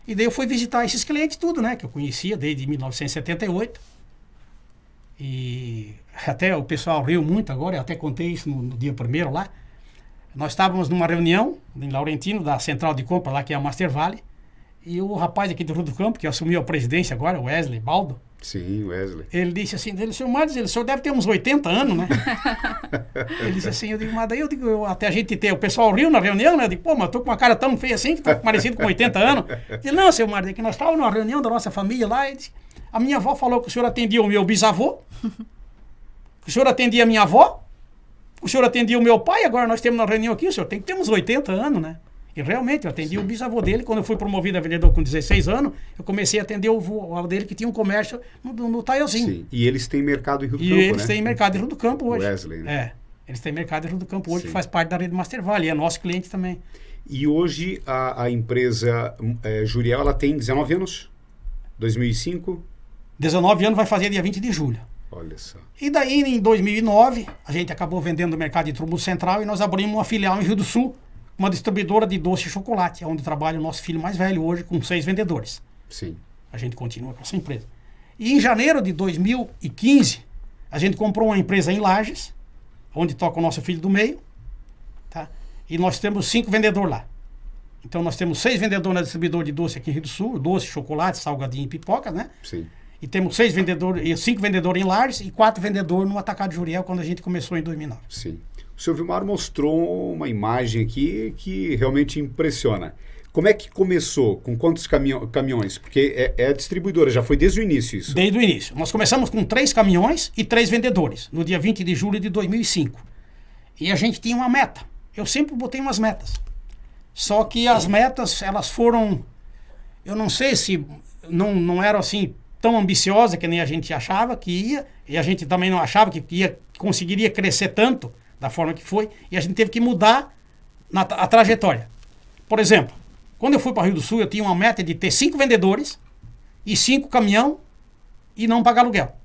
E daí eu fui visitar esses clientes tudo, né? Que eu conhecia desde 1978. E até o pessoal riu muito agora, eu até contei isso no dia primeiro lá. Nós estávamos numa reunião em Laurentino, da central de compra lá, que é a Master Valley. E o rapaz aqui do Rio do Campo, que assumiu a presidência agora, o Wesley Baldo. Sim, Wesley. Ele disse assim, senhor Marcos, o senhor deve ter uns 80 anos, né? Ele disse assim, eu digo, mas daí até a gente ter, o pessoal riu na reunião, né? Eu digo, pô, mas eu tô com uma cara tão feia assim, que tô parecido com 80 anos. Ele disse, não, senhor Marcos, é que nós estávamos numa reunião da nossa família lá, e disse, a minha avó falou que o senhor atendia o meu bisavô, que o senhor atendia a minha avó, o senhor atendia o meu pai, agora nós temos uma reunião aqui, o senhor tem que ter uns 80 anos, né? E realmente, eu atendi o bisavô dele. Quando eu fui promovido a vendedor com 16 anos, eu comecei a atender o avô dele, que tinha um comércio no Taiozinho. Sim, e eles têm mercado em Rio do Campo, né? E eles têm mercado em Rio do Campo hoje. Wesley, né? É, eles têm mercado em Rio do Campo hoje, Sim. que faz parte da rede Master Valley, é nosso cliente também. E hoje a empresa Juriel, ela tem 19 anos? 2005? 19 anos, vai fazer dia 20 de julho. Olha só. E daí, em 2009, a gente acabou vendendo o mercado de Trombudo Central e nós abrimos uma filial em Rio do Sul, uma distribuidora de doce e chocolate, onde trabalha o nosso filho mais velho hoje, com 6 vendedores. Sim. A gente continua com essa empresa. E em janeiro de 2015, a gente comprou uma empresa em Lages, onde toca o nosso filho do meio, tá? E nós temos 5 vendedores lá. Então nós temos 6 vendedores na distribuidora de doce aqui em Rio do Sul, doce, chocolate, salgadinho e pipoca, né? Sim. E temos 6 vendedores, 5 vendedores em Lages e 4 vendedores no Atacado Juriel, quando a gente começou em 2009. Sim. O senhor Vilmar mostrou uma imagem aqui que realmente impressiona. Como é que começou? Com quantos caminhões? Porque é distribuidora, já foi desde o início isso? Desde o início. Nós começamos com 3 caminhões e 3 vendedores, no dia 20 de julho de 2005. E a gente tinha uma meta. Eu sempre botei umas metas. Só que as metas, elas foram... Eu não sei se não eram assim tão ambiciosas que nem a gente achava que ia. E a gente também não achava que conseguiria crescer tanto da forma que foi, e a gente teve que mudar a trajetória. Por exemplo, quando eu fui para Rio do Sul, eu tinha uma meta de ter 5 vendedores e 5 caminhão e não pagar aluguel.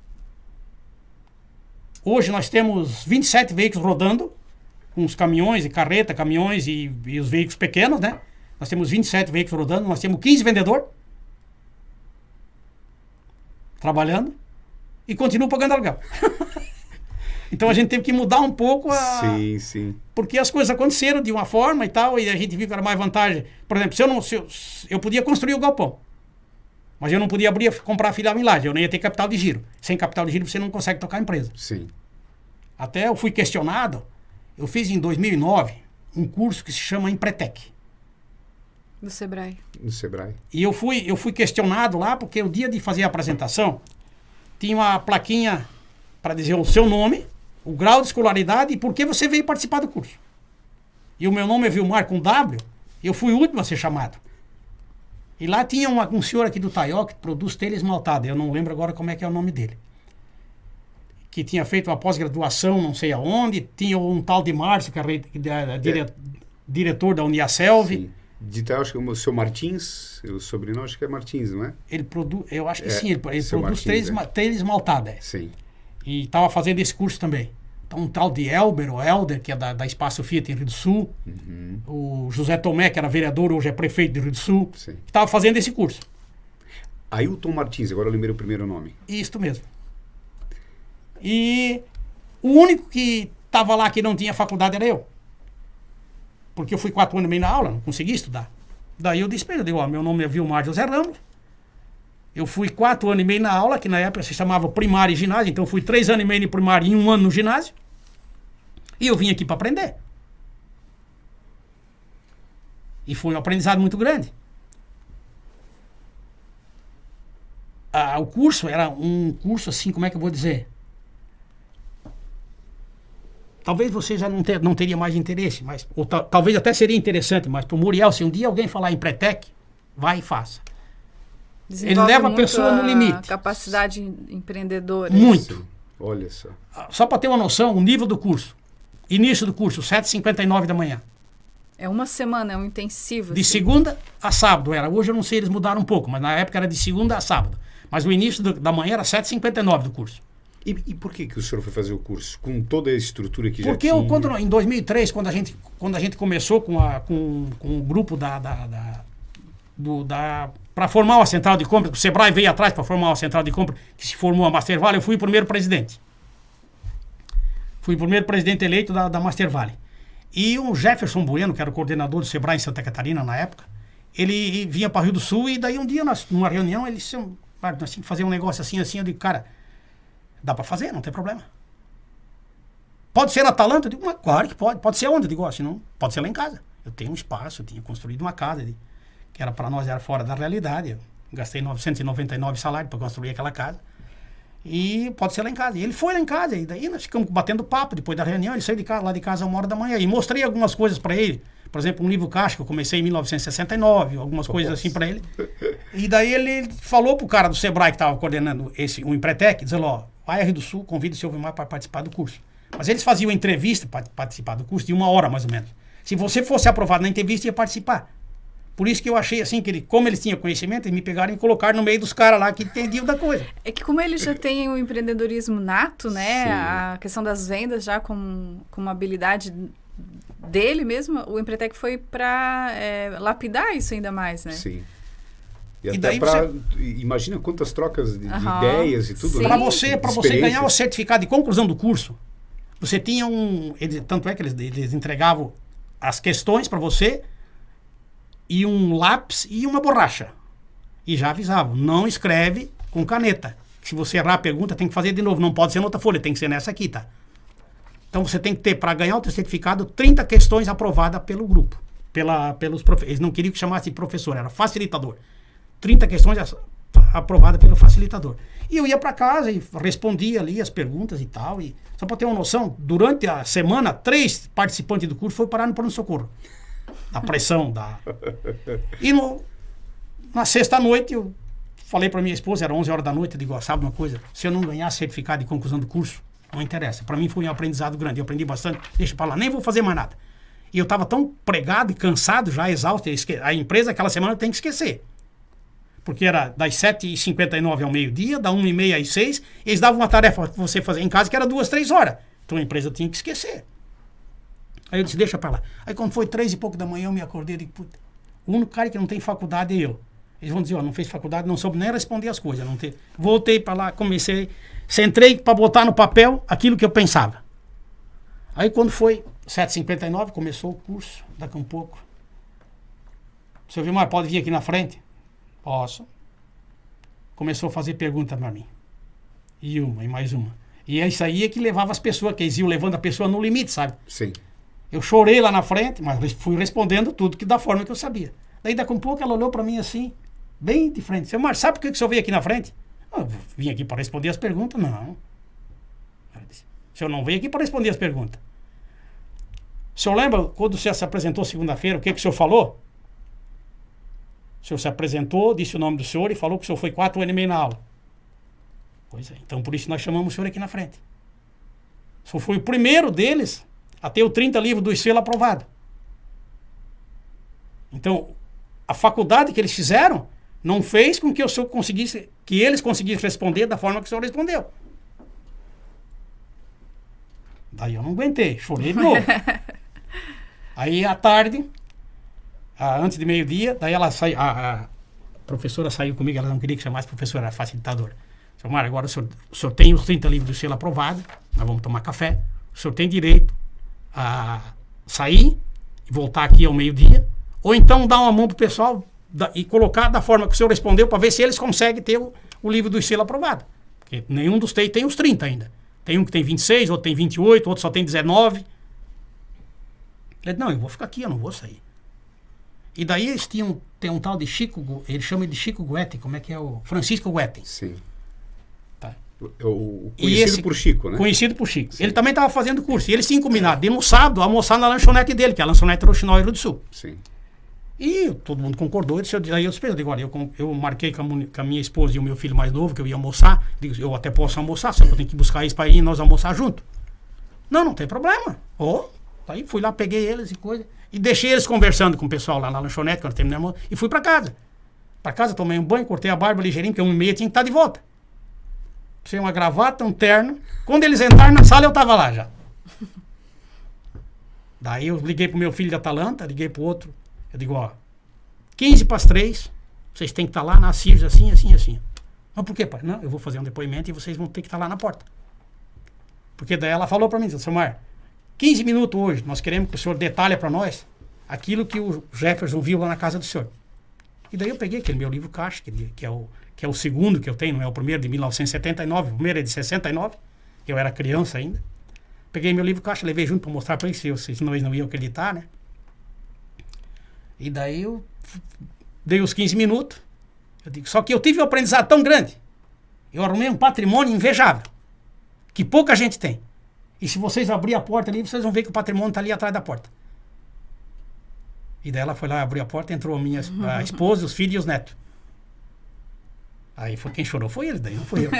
Hoje nós temos 27 veículos rodando, com os caminhões e carreta, caminhões e os veículos pequenos, né? Nós temos 27 veículos rodando, nós temos 15 vendedores trabalhando e continuo pagando aluguel. Então a gente teve que mudar um pouco Sim, sim. Porque as coisas aconteceram de uma forma e tal, e a gente viu que era mais vantagem. Por exemplo, eu podia construir o galpão, mas eu não podia comprar filial em Laje, eu nem ia ter capital de giro. Sem capital de giro você não consegue tocar a empresa. Sim. Até eu fui questionado, eu fiz em 2009 um curso que se chama Empretec. Do Sebrae. No Sebrae. E eu fui questionado lá, porque o dia de fazer a apresentação, tinha uma plaquinha para dizer o seu nome, o grau de escolaridade e por que você veio participar do curso. E o meu nome é Vilmar com W, e eu fui o último a ser chamado. E lá tinha um senhor aqui do Taió que produz telha esmaltada, eu não lembro agora como é que é o nome dele. Que tinha feito uma pós-graduação não sei aonde, tinha um tal de Márcio, que é diretor da Uniaselv, De Itaí, acho que o seu Martins, o sobrenome acho que é Martins, não é? Ele produz, eu acho que sim, ele produz Martins, três maltadas. Sim. E estava fazendo esse curso também. Então, um tal de Elber, ou Helder, que é da Espaço Fiat em Rio do Sul. O José Tomé, que era vereador, hoje é prefeito de Rio do Sul. Sim. Estava fazendo esse curso. Ailton Martins, agora eu lembrei o primeiro nome. Isso mesmo. E o único que estava lá que não tinha faculdade era eu. Porque eu fui 4 anos e meio na aula, não consegui estudar. Daí eu disse para ele, meu nome é Vilmar José Ramos. Eu fui 4 anos e meio na aula, que na época se chamava primário e ginásio, então eu fui 3 anos e meio no primário e 1 ano no ginásio. E eu vim aqui para aprender. E foi um aprendizado muito grande. O curso era um curso assim, como é que eu vou dizer? Talvez você já não teria mais interesse, mas, ou talvez até seria interessante, mas para o Muriel, se um dia alguém falar em Pretec, vai e faça. Ele leva a pessoa no limite. Capacidade empreendedora. Muito. Olha só. Só para ter uma noção, o nível do curso. Início do curso, 7h59 da manhã. É uma semana, é um intensivo. De segunda a sábado era. Hoje eu não sei, eles mudaram um pouco, mas na época era de segunda a sábado. Mas o início da manhã era 7h59 do curso. E por que o senhor foi fazer o curso? Com toda a estrutura que Porque já tinha? em 2003, quando a gente começou com o grupo para formar uma central de compra, o Sebrae veio atrás para formar uma central de compra, que se formou a Master Valley, eu fui o primeiro presidente. Fui o primeiro presidente eleito da Master Valley. E o Jefferson Bueno, que era o coordenador do Sebrae em Santa Catarina na época, ele vinha para Rio do Sul e daí um dia, numa reunião, ele disse, nós tínhamos que fazer um negócio assim, eu digo, cara, dá para fazer, não tem problema. Pode ser na Atalanta? Eu digo, mas claro que pode. Pode ser onde? Eu digo, se não, pode ser lá em casa. Eu tenho um espaço, eu tinha construído uma casa que era para nós, era fora da realidade. Eu gastei 999 salários para construir aquela casa. E pode ser lá em casa. E ele foi lá em casa, e daí nós ficamos batendo papo depois da reunião. Ele saiu lá de casa 1h da manhã e mostrei algumas coisas para ele. Por exemplo, um livro caixa que eu comecei em 1969, algumas coisas assim para ele. E daí ele falou pro cara do Sebrae que estava coordenando o Empretec, dizendo, vai a Rio do Sul, convida o seu Vilmar para participar do curso. Mas eles faziam entrevista para participar do curso de 1 hora, mais ou menos. Se você fosse aprovado na entrevista, ia participar. Por isso que eu achei assim, que como eles tinham conhecimento, eles me pegaram e colocaram no meio dos caras lá que entendiam da coisa. É que como eles já têm o empreendedorismo nato, né? Sim. A questão das vendas já com uma habilidade dele mesmo, o Empretec foi para lapidar isso ainda mais, né? Sim. E até daí imagina quantas trocas de ideias e tudo. Sim. Né? Para você ganhar o certificado de conclusão do curso, você tinha tanto é que eles entregavam as questões para você e um lápis e uma borracha. E já avisavam, não escreve com caneta. Se você errar a pergunta, tem que fazer de novo. Não pode ser noutra folha, tem que ser nessa aqui, tá? Então você tem que ter, para ganhar o teu certificado, 30 questões aprovadas pelo grupo. Pelos professores. Eles não queriam que chamasse de professor, era facilitador. 30 questões aprovadas pelo facilitador. E eu ia para casa e respondia ali as perguntas e tal. E, só para ter uma noção, durante a semana, 3 participantes do curso foram parar no pronto-socorro. Da pressão. E na sexta-noite, eu falei para minha esposa, era 11 horas da noite, eu digo, sabe uma coisa? Se eu não ganhar certificado de conclusão do curso, não interessa. Para mim foi um aprendizado grande. Eu aprendi bastante. Deixa para lá, nem vou fazer mais nada. E eu estava tão pregado e cansado, já exausto. A empresa aquela semana tem que esquecer. Porque era das 7h59 ao meio-dia, da 1h30 às 6h, eles davam uma tarefa para você fazer em casa que era 2, 3 horas. Então a empresa tinha que esquecer. Aí eu disse, deixa para lá. Aí quando foi 3 e pouco da manhã, eu me acordei e digo, puta, o único cara que não tem faculdade é eu. Eles vão dizer, não fez faculdade, não soube nem responder as coisas. Voltei para lá, centrei para botar no papel aquilo que eu pensava. Aí quando foi 7h59, começou o curso, daqui a um pouco. Seu Vilmar, pode vir aqui na frente? Posso. Começou a fazer pergunta para mim. E uma, e mais uma. E é isso aí que levava as pessoas, que eles iam levando a pessoa no limite, sabe? Sim. Eu chorei lá na frente, mas fui respondendo tudo que da forma que eu sabia. Daí daqui a um pouco ela olhou para mim assim, bem de frente. Seu Vilmar, sabe por que o senhor veio aqui na frente? Eu vim aqui para responder as perguntas? Não. Ela disse, o senhor não veio aqui para responder as perguntas. O senhor lembra quando o senhor se apresentou segunda-feira, o que o senhor falou? O senhor se apresentou, disse o nome do senhor e falou que o senhor foi 4 anos e meio na aula. Pois é, então por isso nós chamamos o senhor aqui na frente. O senhor foi o primeiro deles a ter o 30 livros do selo aprovado. Então, a faculdade que eles fizeram não fez com que o senhor conseguisse, que eles conseguissem responder da forma que o senhor respondeu. Daí eu não aguentei, chorei de novo. Aí à tarde, antes de meio-dia, daí ela saiu, a professora saiu comigo, ela não queria que chamasse professora, era facilitadora. Disse, Mário, agora o senhor tem os 30 livros do selo aprovado, nós vamos tomar café, o senhor tem direito a sair e voltar aqui ao meio-dia, ou então dar uma mão pro pessoal e colocar da forma que o senhor respondeu para ver se eles conseguem ter o livro do selo aprovado. Porque nenhum dos tem os 30 ainda. Tem um que tem 26, outro tem 28, outro só tem 19. Ele disse, não, eu vou ficar aqui, eu não vou sair. E daí eles tem um tal de Chico, ele chama de Chico Goethe, como é que é o Francisco Goethe. Sim. Tá. Conhecido por Chico, né? Conhecido por Chico. Sim. Ele também estava fazendo curso. E eles tinham combinado de no sábado almoçar na lanchonete dele, que é a lanchonete Roxinol Rio do Sul. Sim. E todo mundo concordou. Aí eu digo, olha, eu marquei com a minha esposa e o meu filho mais novo que eu ia almoçar. Digo, eu até posso almoçar, só que eu tenho que buscar eles para ir e nós almoçar junto. Não tem problema. Aí fui lá, peguei eles e coisa. E deixei eles conversando com o pessoal lá na lanchonete, quando terminamos, e fui para casa. Para casa, tomei um banho, cortei a barba ligeirinho, porque 1h30 tinha que estar de volta. Puxei uma gravata, um terno. Quando eles entraram na sala, eu estava lá já. Daí eu liguei pro meu filho de Atalanta, liguei pro outro. Eu digo, 15:03, vocês têm que estar lá na CIRS, assim. Mas por quê, pai? Não, eu vou fazer um depoimento e vocês vão ter que estar lá na porta. Porque daí ela falou para mim, disse, Mar, 15 minutos hoje, nós queremos que o senhor detalhe para nós aquilo que o Jefferson viu lá na casa do senhor. E daí eu peguei aquele meu livro caixa, que é o segundo que eu tenho, não é o primeiro de 1979, o primeiro é de 69, eu era criança ainda. Peguei meu livro caixa, levei junto para mostrar para eles, senão eles não iam acreditar, né? E daí eu dei os 15 minutos, eu digo, só que eu tive um aprendizado tão grande, eu arrumei um patrimônio invejável, que pouca gente tem. E se vocês abrirem a porta ali, vocês vão ver que o patrimônio está ali atrás da porta. E daí ela foi lá, abriu a porta, entrou a esposa, os filhos e os netos. Aí foi quem chorou, foi ele, daí não foi eu.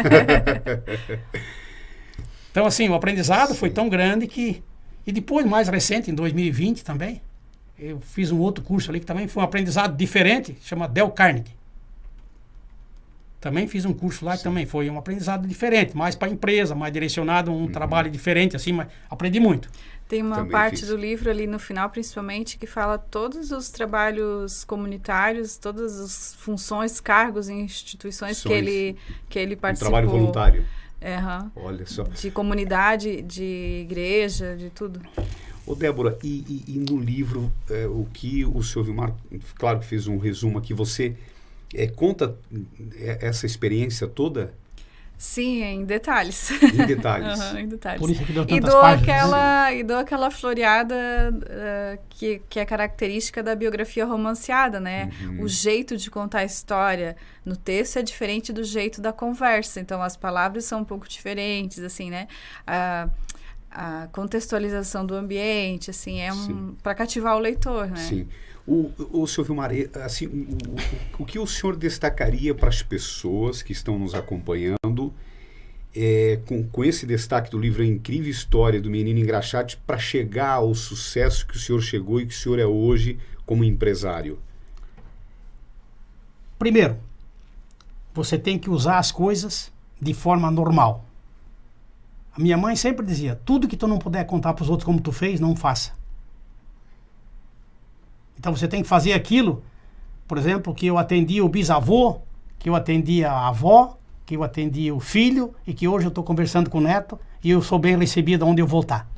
Então assim, o aprendizado foi tão grande que... E depois, mais recente, em 2020 também, eu fiz um outro curso ali que também foi um aprendizado diferente, chama Dale Carnegie. Também fiz um curso lá que também foi um aprendizado diferente, mais para a empresa, mais direcionado a um trabalho diferente, assim, mas aprendi muito. Tem uma parte do livro ali no final, principalmente, que fala todos os trabalhos comunitários, todas as funções, cargos e instituições que ele participou. Um trabalho voluntário. Olha só. De comunidade, de igreja, de tudo. Ô Débora, e no livro, o que o senhor Vilmar, claro que fez um resumo aqui, você conta essa experiência toda? Sim, em detalhes. Em detalhes. Em detalhes. Por isso que deu tantas páginas. E dou aquela floreada que é característica da biografia romanceada, né? O jeito de contar a história no texto é diferente do jeito da conversa. Então, as palavras são um pouco diferentes, assim, né? A contextualização do ambiente, assim, para cativar o leitor, né? Sim. O senhor Vilmar, assim, o que o senhor destacaria para as pessoas que estão nos acompanhando, com esse destaque do livro A Incrível História do Menino Engraxate, para chegar ao sucesso que o senhor chegou e que o senhor é hoje como empresário? Primeiro, você tem que usar as coisas de forma normal. A minha mãe sempre dizia, tudo que tu não puder contar para os outros como tu fez, não faça. Então você tem que fazer aquilo, por exemplo, que eu atendi o bisavô, que eu atendi a avó, que eu atendi o filho e que hoje eu estou conversando com o neto e eu sou bem recebido onde eu voltar.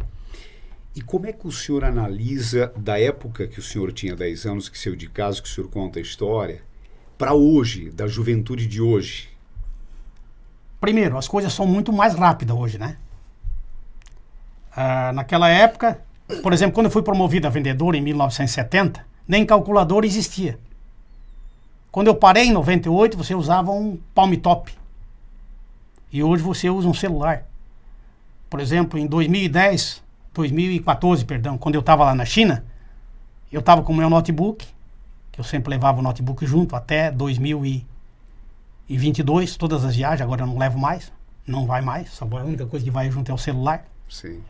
E como é que o senhor analisa da época que o senhor tinha 10 anos, que saiu de casa, que o senhor conta a história, para hoje, da juventude de hoje? Primeiro, as coisas são muito mais rápidas hoje, né? Naquela época, por exemplo, quando eu fui promovido a vendedor em 1970, nem calculador existia. Quando eu parei em 98, você usava um palm top. E hoje você usa um celular. Por exemplo, em 2014, quando eu estava lá na China, eu estava com o meu notebook, que eu sempre levava o notebook junto até 2022, todas as viagens, agora eu não levo mais, não vai mais, só a única coisa que vai junto é o celular. Sim.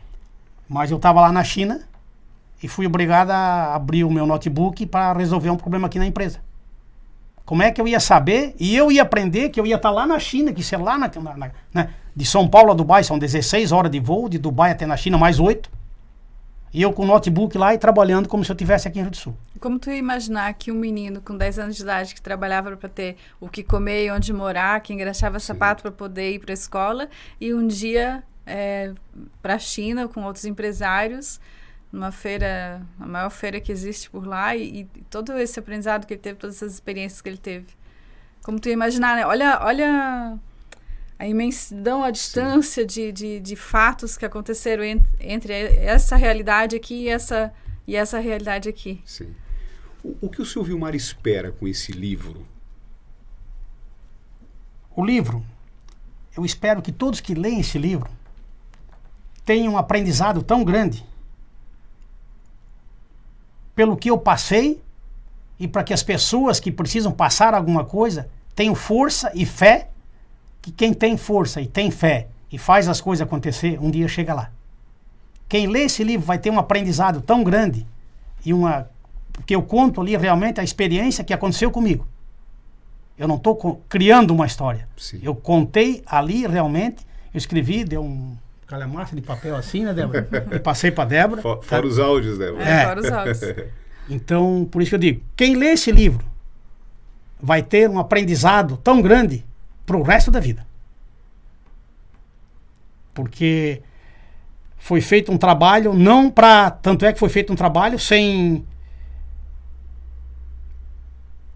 Mas eu estava lá na China e fui obrigado a abrir o meu notebook para resolver um problema aqui na empresa. Como é que eu ia saber? E eu ia aprender que eu ia estar lá na China, que sei lá, né? De São Paulo a Dubai são 16 horas de voo, de Dubai até na China mais 8. E eu com o notebook lá e trabalhando como se eu estivesse aqui em Rio do Sul. Como tu ia imaginar que um menino com 10 anos de idade que trabalhava para ter o que comer e onde morar, que engraxava sapato para poder ir para a escola, e um dia para a China com outros empresários, numa feira, a maior feira que existe por lá, e todo esse aprendizado que ele teve, todas essas experiências que ele teve. Como tu ia imaginar, né? Olha a imensidão, a distância de fatos que aconteceram entre essa realidade aqui e essa realidade aqui. Sim. O que o Sr. Vilmar espera com esse livro? O livro, eu espero que todos que leem esse livro tenham um aprendizado tão grande pelo que eu passei e para que as pessoas que precisam passar alguma coisa tenham força e fé, que quem tem força e tem fé e faz as coisas acontecer, um dia chega lá. Quem lê esse livro vai ter um aprendizado tão grande e porque eu conto ali realmente a experiência que aconteceu comigo. Eu não estou criando uma história. Sim. Eu contei ali realmente, eu escrevi, deu um calhamaço de papel assim, né, Débora? E passei para Débora. Fora os áudios, Débora. Fora os áudios. Então, por isso que eu digo, quem lê esse livro vai ter um aprendizado tão grande para o resto da vida. Porque foi feito um trabalho, tanto é que foi feito um trabalho sem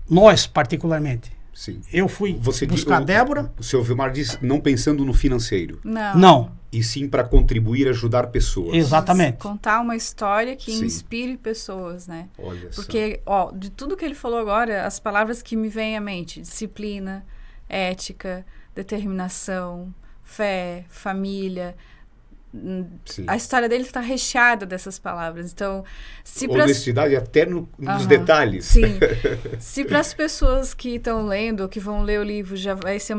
nós, particularmente. Sim. Eu fui buscar a Débora. O Sr. Vilmar diz não pensando no financeiro. Não. E sim para contribuir, ajudar pessoas. Exatamente. Contar uma história que Sim. inspire pessoas, né? Olha Porque, de tudo que ele falou agora, as palavras que me vêm à mente, disciplina, ética, determinação, fé, família. Sim. A história dele está recheada dessas palavas. Então, honestidade até nos detalhes. Sim. Se para as pessoas que estão lendo ou que vão ler o livro já vai ser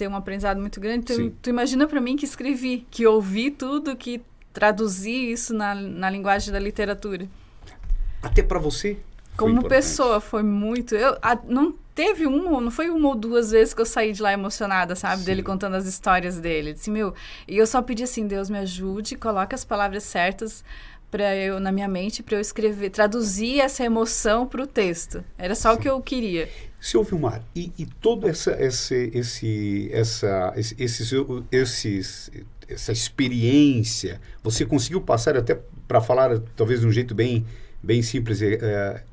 um aprendizado muito grande, tu imagina para mim que escrevi, que ouvi tudo, que traduzi isso na linguagem da literatura. Até para você? Como pessoa, foi muito... não foi uma ou duas vezes que eu saí de lá emocionada, sabe? Sim. Dele contando as histórias dele. Disse, e eu só pedi assim, Deus me ajude, coloque as palavras certas na minha mente, para eu escrever, traduzir essa emoção para o texto. Era só o que eu queria. Sr. Vilmar, e toda essa experiência, você conseguiu passar até para falar, talvez de um jeito bem simples,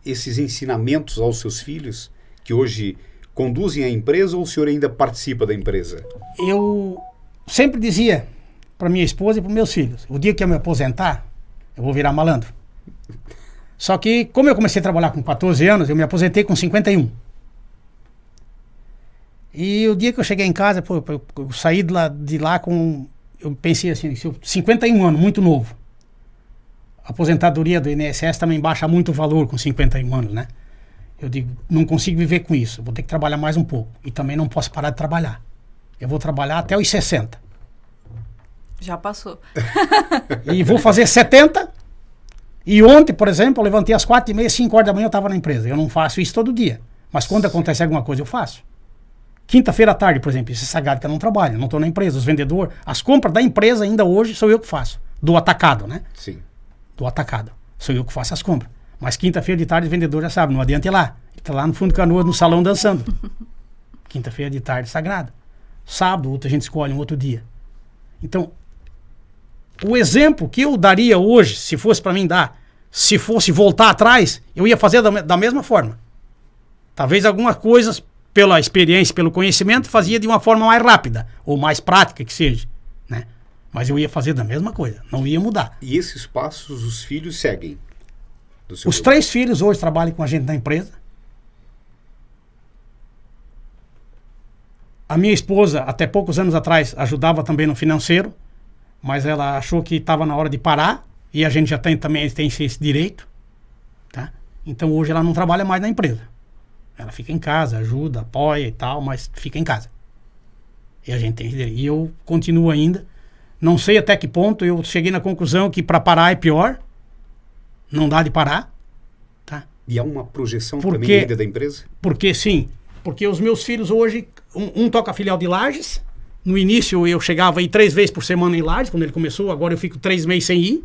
esses ensinamentos aos seus filhos, que hoje conduzem a empresa, ou o senhor ainda participa da empresa? Eu sempre dizia para minha esposa e para meus filhos, o dia que eu me aposentar, eu vou virar malandro. Só que, como eu comecei a trabalhar com 14 anos, eu me aposentei com 51. E o dia que eu cheguei em casa, eu saí de lá com... Eu pensei assim, 51 anos, muito novo. A aposentadoria do INSS também baixa muito o valor com 51 anos, né? Eu digo, não consigo viver com isso, eu vou ter que trabalhar mais um pouco. E também não posso parar de trabalhar. Eu vou trabalhar até os 60. Já passou. E vou fazer 70. E ontem, por exemplo, eu levantei às 4h30, 5 horas da manhã eu estava na empresa. Eu não faço isso todo dia. Mas quando acontece alguma coisa, eu faço. Quinta-feira à tarde, por exemplo, isso é sagrado que eu não trabalho, não estou na empresa. Os vendedores, as compras da empresa ainda hoje sou eu que faço. Do atacado, né? Sim. Do atacado. Sou eu que faço as compras. Mas quinta-feira de tarde o vendedor já sabe, não adianta ir lá. Ele está lá no fundo do Canoas, no salão dançando. Quinta-feira de tarde, sagrado. Sábado, a gente escolhe um outro dia. Então, o exemplo que eu daria hoje, se fosse para mim dar, se fosse voltar atrás, eu ia fazer da mesma forma. Talvez algumas coisas, pela experiência, pelo conhecimento, fazia de uma forma mais rápida, ou mais prática que seja, né? Mas eu ia fazer da mesma coisa, não ia mudar. E esses passos os filhos seguem? Os 3 filhos hoje trabalham com a gente na empresa. A minha esposa, até poucos anos atrás, ajudava também no financeiro, mas ela achou que estava na hora de parar, e a gente já também tem esse direito, tá? Então hoje ela não trabalha mais na empresa. Ela fica em casa, ajuda, apoia e tal, mas fica em casa. E a gente tem esse direito. E eu continuo ainda. Não sei até que ponto eu cheguei na conclusão que para parar é pior. Não dá de parar. Tá? E há uma projeção Porque- também ainda da empresa? Porque sim, porque os meus filhos hoje, um toca filial de Lages. No início eu chegava aí 3 vezes por semana em Lages, quando ele começou, agora eu fico 3 meses sem ir.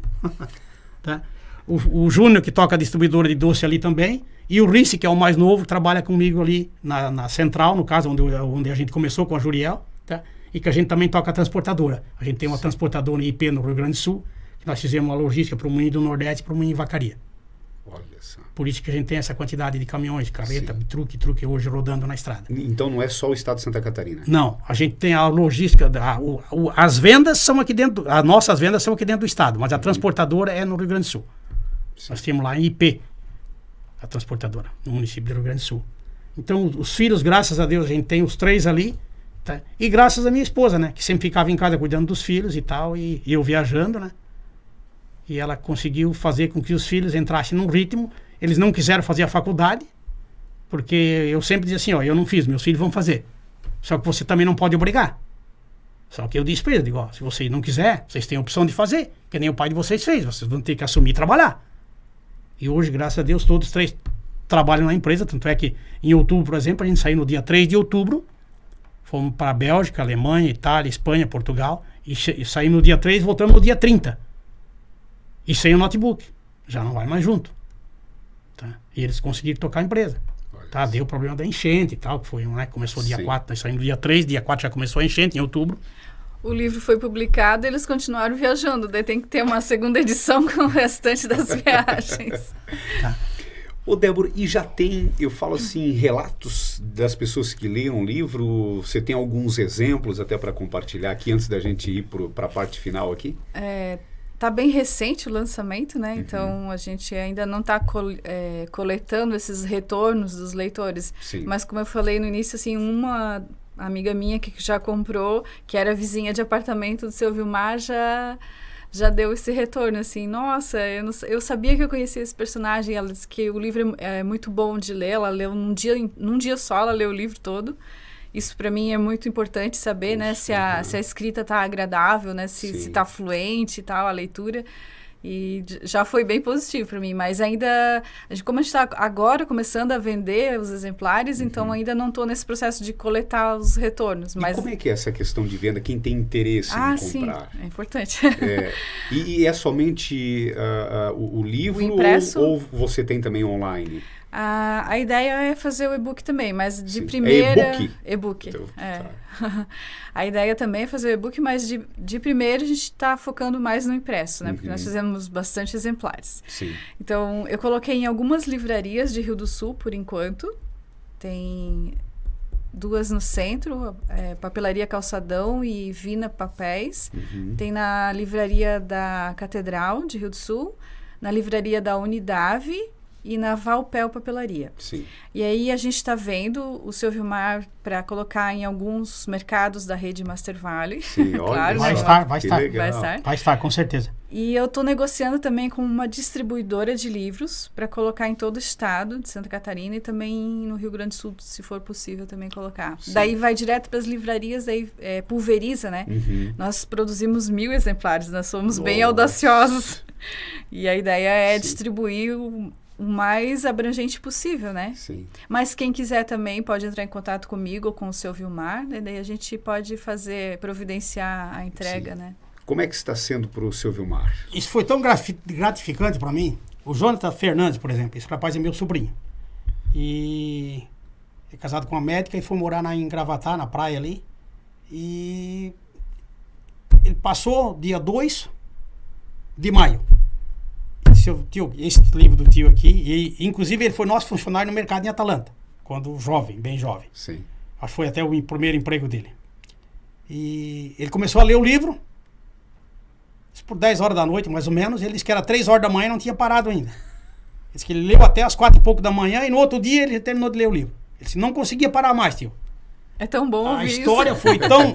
Tá? O Júnior, que toca a distribuidora de doce ali também, e o Rice, que é o mais novo, trabalha comigo ali na Central, no caso, onde a gente começou com a Juriel, tá? E que a gente também toca a transportadora. A gente tem uma transportadora em IP no Rio Grande do Sul, que nós fizemos uma logística para o Moinho do Nordeste e para o Moinho em Vacaria. Olha só. Por isso que a gente tem essa quantidade de caminhões, carreta, truque hoje rodando na estrada. Então não é só o estado de Santa Catarina? Não, a gente tem a logística, as vendas são aqui dentro, as nossas vendas são aqui dentro do estado, mas a transportadora é no Rio Grande do Sul. Sim. Nós temos lá em IP, a transportadora, no município do Rio Grande do Sul. Então, os filhos, graças a Deus, a gente tem os 3 ali, tá? E graças à minha esposa, né, que sempre ficava em casa cuidando dos filhos e tal, e eu viajando, né, e ela conseguiu fazer com que os filhos entrassem num ritmo. Eles não quiseram fazer a faculdade, porque eu sempre dizia assim, ó, eu não fiz, meus filhos vão fazer. Só que você também não pode obrigar. Só que eu disse para eles, digo, ó, se vocês não quiser, vocês têm a opção de fazer, que nem o pai de vocês fez, vocês vão ter que assumir e trabalhar. E hoje, graças a Deus, todos 3 trabalham na empresa, tanto é que em outubro, por exemplo, a gente saiu no dia 3 de outubro, fomos para a Bélgica, Alemanha, Itália, Espanha, Portugal, e saímos no dia 3 e voltamos no dia 30. E sem o notebook, já não vai mais junto. Tá? E eles conseguiram tocar a empresa. Tá? Deu o problema da enchente e tal, que foi, né? Começou dia 4, nós saímos no dia 3, dia 4 já começou a enchente, em outubro. O livro foi publicado e eles continuaram viajando. Daí tem que ter uma segunda edição com o restante das viagens. Tá. Ô Débora, e já tem, eu falo assim, relatos das pessoas que leram o livro? Você tem alguns exemplos até para compartilhar aqui antes da gente ir para a parte final aqui? Tá bem recente o lançamento, né? Então, a gente ainda não está coletando esses retornos dos leitores. Sim. Mas, como eu falei no início, assim, uma amiga minha que já comprou, que era vizinha de apartamento do seu Vilmar, já deu esse retorno, assim. Nossa, eu sabia que eu conhecia esse personagem. Ela disse que o livro é muito bom de ler. Ela leu num dia só, ela leu o livro todo. Isso para mim é muito importante saber, né, se a escrita tá agradável, né, se tá fluente e tal, a leitura. E já foi bem positivo para mim, mas ainda, como a gente está agora começando a vender os exemplares, então ainda não estou nesse processo de coletar os retornos. Mas... E como é que é essa questão de venda? Quem tem interesse em comprar? Sim, é importante. E é somente o livro o impresso, ou você tem também online? A ideia é fazer o e-book também, mas de Sim. primeira... É e-book? E-book, então, tá. A ideia também é fazer o e-book, mas de primeiro a gente está focando mais no impresso, né? Porque nós fizemos bastante exemplares. Sim. Então, eu coloquei em algumas livrarias de Rio do Sul, por enquanto. Tem 2 no centro, Papelaria Calçadão e Vina Papéis. Tem na livraria da Catedral de Rio do Sul, na livraria da Unidade e na Valpel Papelaria. Sim. E aí a gente está vendo o seu Vilmar para colocar em alguns mercados da rede Master Valley. Sim, olha, claro, vai né? estar. Vai estar, com certeza. E eu estou negociando também com uma distribuidora de livros para colocar em todo o estado de Santa Catarina e também no Rio Grande do Sul, se for possível também colocar. Sim. Daí vai direto para as livrarias, daí pulveriza, né? Nós produzimos 1000 exemplares, nós somos bem audaciosos. E a ideia é distribuir o mais abrangente possível, né? Sim. Mas quem quiser também pode entrar em contato comigo ou com o seu Vilmar, né? Daí a gente pode providenciar a entrega, né? Como é que está sendo para o seu Vilmar? Isso foi tão gratificante para mim. O Jonathan Fernandes, por exemplo, esse rapaz é meu sobrinho. E é casado com uma médica e foi morar em Gravatá, na praia ali. E ele passou dia 2 de maio. Seu tio, esse livro do tio aqui, e inclusive ele foi nosso funcionário no mercado em Atalanta, quando jovem, bem jovem. Sim. Acho que foi até o primeiro emprego dele. E ele começou a ler o livro, isso por 10 horas da noite, mais ou menos. Ele disse que era 3 horas da manhã e não tinha parado ainda. Ele disse que ele leu até as 4 e pouco da manhã e no outro dia ele terminou de ler o livro. Ele disse, não conseguia parar mais, tio. É tão bom ouvir isso. A história foi tão...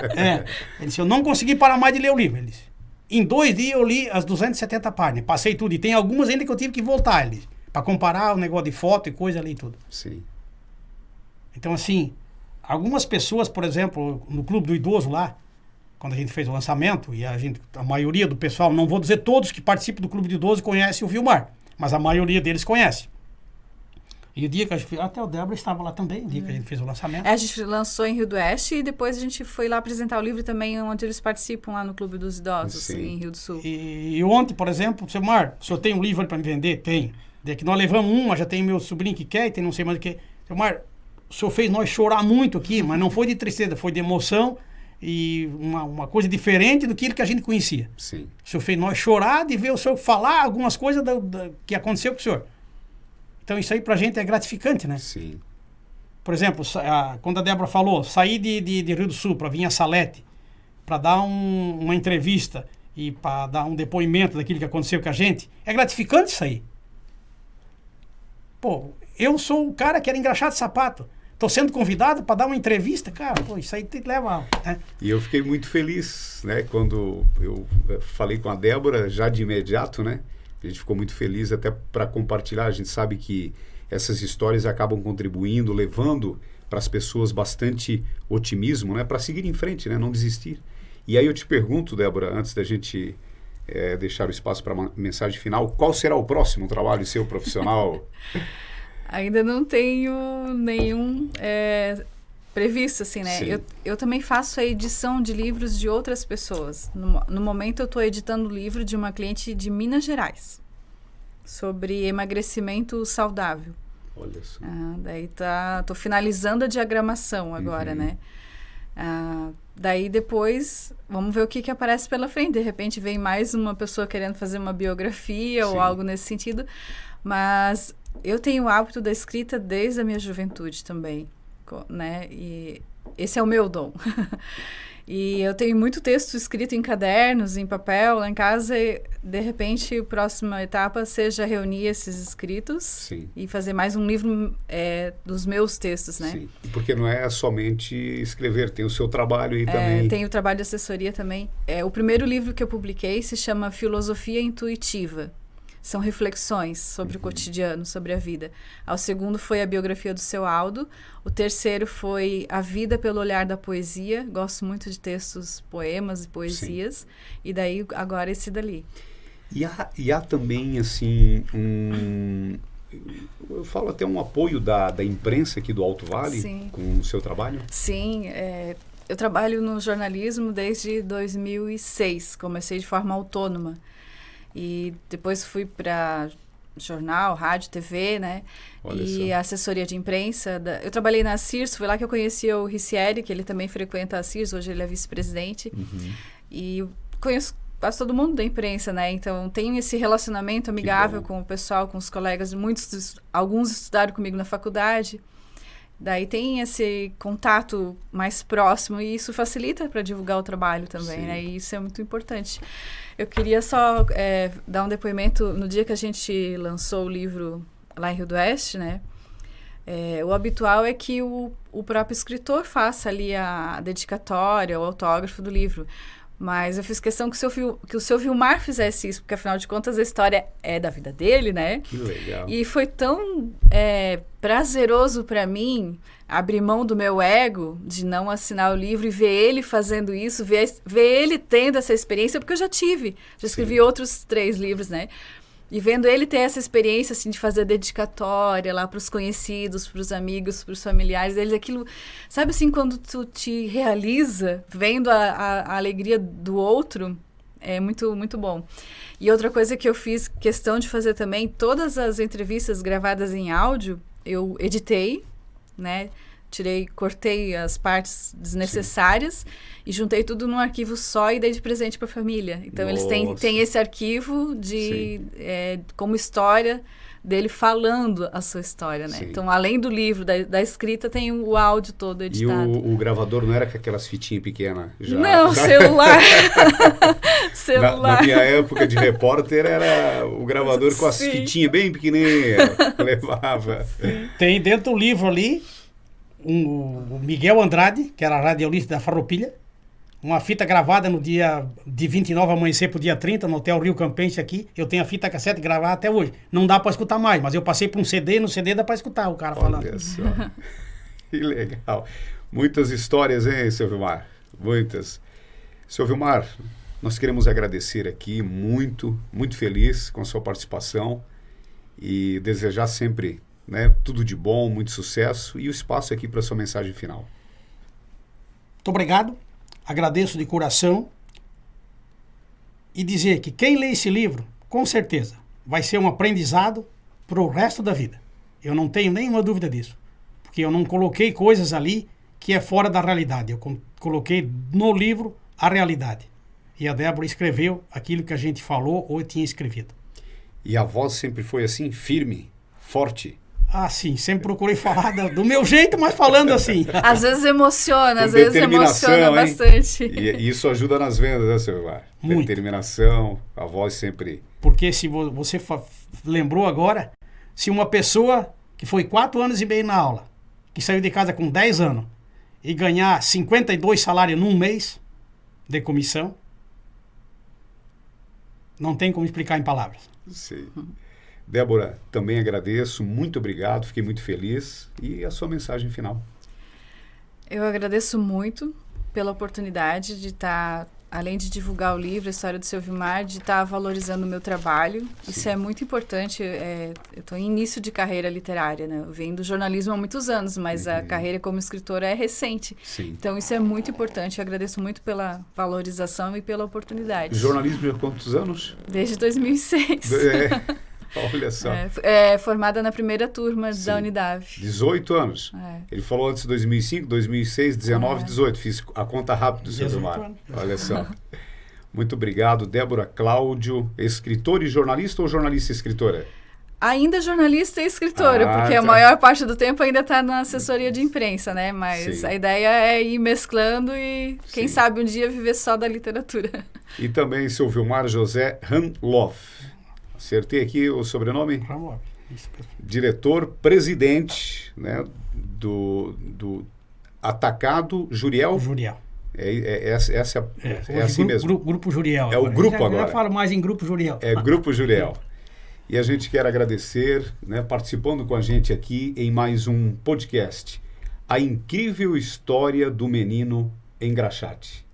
Ele disse, eu não consegui parar mais de ler o livro. Ele disse. Em 2 dias eu li as 270 páginas, passei tudo. E tem algumas ainda que eu tive que voltar, ele disse, para comparar o negócio de foto e coisa ali e tudo. Sim. Então, assim, algumas pessoas, por exemplo, no Clube do Idoso lá, quando a gente fez o lançamento, e a maioria do pessoal, não vou dizer todos que participam do Clube do Idoso conhecem o Vilmar, mas a maioria deles conhece. E o dia que a gente fez, até o Débora estava lá também, o dia que a gente fez o lançamento. A gente lançou em Rio do Oeste e depois a gente foi lá apresentar o livro também, onde eles participam lá no Clube dos Idosos, em Rio do Sul. E ontem, por exemplo, seu Mar, o senhor tem um livro para me vender? Tem. De que nós levamos uma, já tem meu sobrinho que quer, e tem não sei mais o que. Seu Mar, o senhor fez nós chorar muito aqui, mas não foi de tristeza, foi de emoção e uma coisa diferente do que a gente conhecia. Sim. O senhor fez nós chorar de ver o senhor falar algumas coisas que aconteceu com o senhor. Então isso aí pra gente é gratificante, né? Sim. Por exemplo, quando a Débora falou, sair de Rio do Sul para vir a Salete, para dar uma entrevista e para dar um depoimento daquilo que aconteceu com a gente, é gratificante isso aí. Pô, eu sou o cara que era engraxado de sapato. Tô sendo convidado para dar uma entrevista, cara, pô, isso aí te leva... Né? E eu fiquei muito feliz, né? Quando eu falei com a Débora, já de imediato, né? A gente ficou muito feliz até para compartilhar. A gente sabe que essas histórias acabam contribuindo, levando para as pessoas bastante otimismo, né? Para seguir em frente, né? Não desistir. E aí eu te pergunto, Débora, antes da gente deixar o espaço para uma mensagem final, qual será o próximo trabalho seu profissional? Ainda não tenho nenhum previsto, assim, né? Eu também faço a edição de livros de outras pessoas. No momento, eu estou editando o livro de uma cliente de Minas Gerais, sobre emagrecimento saudável. Olha só. Daí tô finalizando a diagramação agora, né? Daí depois, vamos ver o que aparece pela frente. De repente, vem mais uma pessoa querendo fazer uma biografia ou algo nesse sentido. Mas eu tenho o hábito da escrita desde a minha juventude também, né? E esse é o meu dom. E eu tenho muito texto escrito em cadernos, em papel, lá em casa. E, de repente, a próxima etapa seja reunir esses escritos e fazer mais um livro dos meus textos, né? Sim, porque não é somente escrever, tem o seu trabalho aí também. Tem o trabalho de assessoria também. O primeiro livro que eu publiquei se chama Filosofia Intuitiva. São reflexões sobre o cotidiano, sobre a vida. O segundo foi a biografia do Seu Aldo. O terceiro foi A Vida pelo Olhar da Poesia. Gosto muito de textos, poemas e poesias. Sim. E daí, agora esse dali. E há também, assim, eu falo até um apoio da imprensa aqui do Alto Vale com o seu trabalho? Sim, eu trabalho no jornalismo desde 2006. Comecei de forma autônoma. E depois fui para jornal, rádio, TV, né? A assessoria de imprensa. Eu trabalhei na Sears, foi lá que eu conheci o Ricieri, que ele também frequenta a Sears, hoje ele é vice-presidente. E conheço quase todo mundo da imprensa, né? Então, tenho esse relacionamento amigável com o pessoal, com os colegas. Alguns estudaram comigo na faculdade. Daí tem esse contato mais próximo e isso facilita para divulgar o trabalho também, né? E isso é muito importante. Eu queria só dar um depoimento. No dia que a gente lançou o livro lá em Rio do Oeste, né? O habitual é que o próprio escritor faça ali a dedicatória, o autógrafo do livro. Mas eu fiz questão que o seu Vilmar fizesse isso, porque afinal de contas a história é da vida dele, né? Que legal. E foi tão prazeroso para mim abrir mão do meu ego de não assinar o livro e ver ele fazendo isso, ver ele tendo essa experiência, porque eu já escrevi outros 3 livros, né? E vendo ele ter essa experiência, assim, de fazer dedicatória lá para os conhecidos, para os amigos, para os familiares deles, aquilo... Sabe, assim, quando tu te realiza, vendo a alegria do outro, é muito, muito bom. E outra coisa que eu fiz questão de fazer também, todas as entrevistas gravadas em áudio, eu editei, né? Cortei as partes desnecessárias e juntei tudo num arquivo só e dei de presente para a família. Então, eles têm esse arquivo como história dele falando a sua história, né? Então, além do livro, da escrita, tem o áudio todo editado. E o gravador não era com aquelas fitinhas pequenas? Não, celular. Na minha época de repórter, era o gravador com as fitinhas bem pequenininhas. Levava. Tem dentro do livro ali o Miguel Andrade, que era radialista da Farroupilha, uma fita gravada no dia de 29 amanhecer pro dia 30, no Hotel Rio Campense aqui. Eu tenho a fita cassete gravada até hoje. Não dá para escutar mais, mas eu passei por um CD, no CD dá para escutar o cara falando. Olha só. Que legal. Muitas histórias, hein, seu Vilmar? Muitas. Seu Vilmar, nós queremos agradecer aqui, muito, muito feliz com a sua participação. e desejar sempre, né, tudo de bom, muito sucesso, e o espaço aqui para sua mensagem final. Muito obrigado, agradeço de coração e dizer que quem lê esse livro, com certeza, vai ser um aprendizado para o resto da vida. Eu não tenho nenhuma dúvida disso, porque eu não coloquei coisas ali que é fora da realidade. Eu coloquei no livro a realidade. E a Débora escreveu aquilo que a gente falou ou tinha escrevido. E a voz sempre foi assim, firme, forte? Ah, sim, sempre procurei falar do meu jeito, mas falando assim. Às vezes emociona, Com às vezes emociona bastante. E isso ajuda nas vendas, né, seu Ivar? Muito. Determinação, a voz sempre... Porque se você lembrou agora, se uma pessoa que foi 4 anos e meio na aula, que saiu de casa com 10 anos, e ganhar 52 salários num mês de comissão, não tem como explicar em palavras. Sim. Débora, também agradeço, muito obrigado, fiquei muito feliz. E a sua mensagem final? Eu agradeço muito pela oportunidade de estar, além de divulgar o livro, a história do seu Vilmar, de estar valorizando o meu trabalho. Sim. Isso é muito importante. Eu estou em início de carreira literária, né? Eu venho do jornalismo há muitos anos, mas a carreira como escritora é recente. Sim. Então, isso é muito importante. Eu agradeço muito pela valorização e pela oportunidade. Jornalismo há quantos anos? Desde 2006. Olha só. Formada na primeira turma da Unidade. 18 anos. Ele falou antes de 2005, 2006, 19, 18. Fiz a conta rápida do seu Vilmar. Olha só. Muito obrigado, Débora Cláudio, escritora e jornalista ou jornalista e escritora? Ainda jornalista e escritora, porque a maior parte do tempo ainda está na assessoria de imprensa, né? Mas a ideia é ir mesclando e, quem sabe, um dia viver só da literatura. E também seu Vilmar José Hanloff. Acertei aqui o sobrenome? Diretor-presidente, né, do Atacado Juriel. Juriel. É assim mesmo. Grupo Juriel. É o grupo agora. Eu falo mais em Grupo Juriel. É Grupo Juriel. E a gente quer agradecer, né, participando com a gente aqui em mais um podcast, A Incrível História do Menino Engraxate.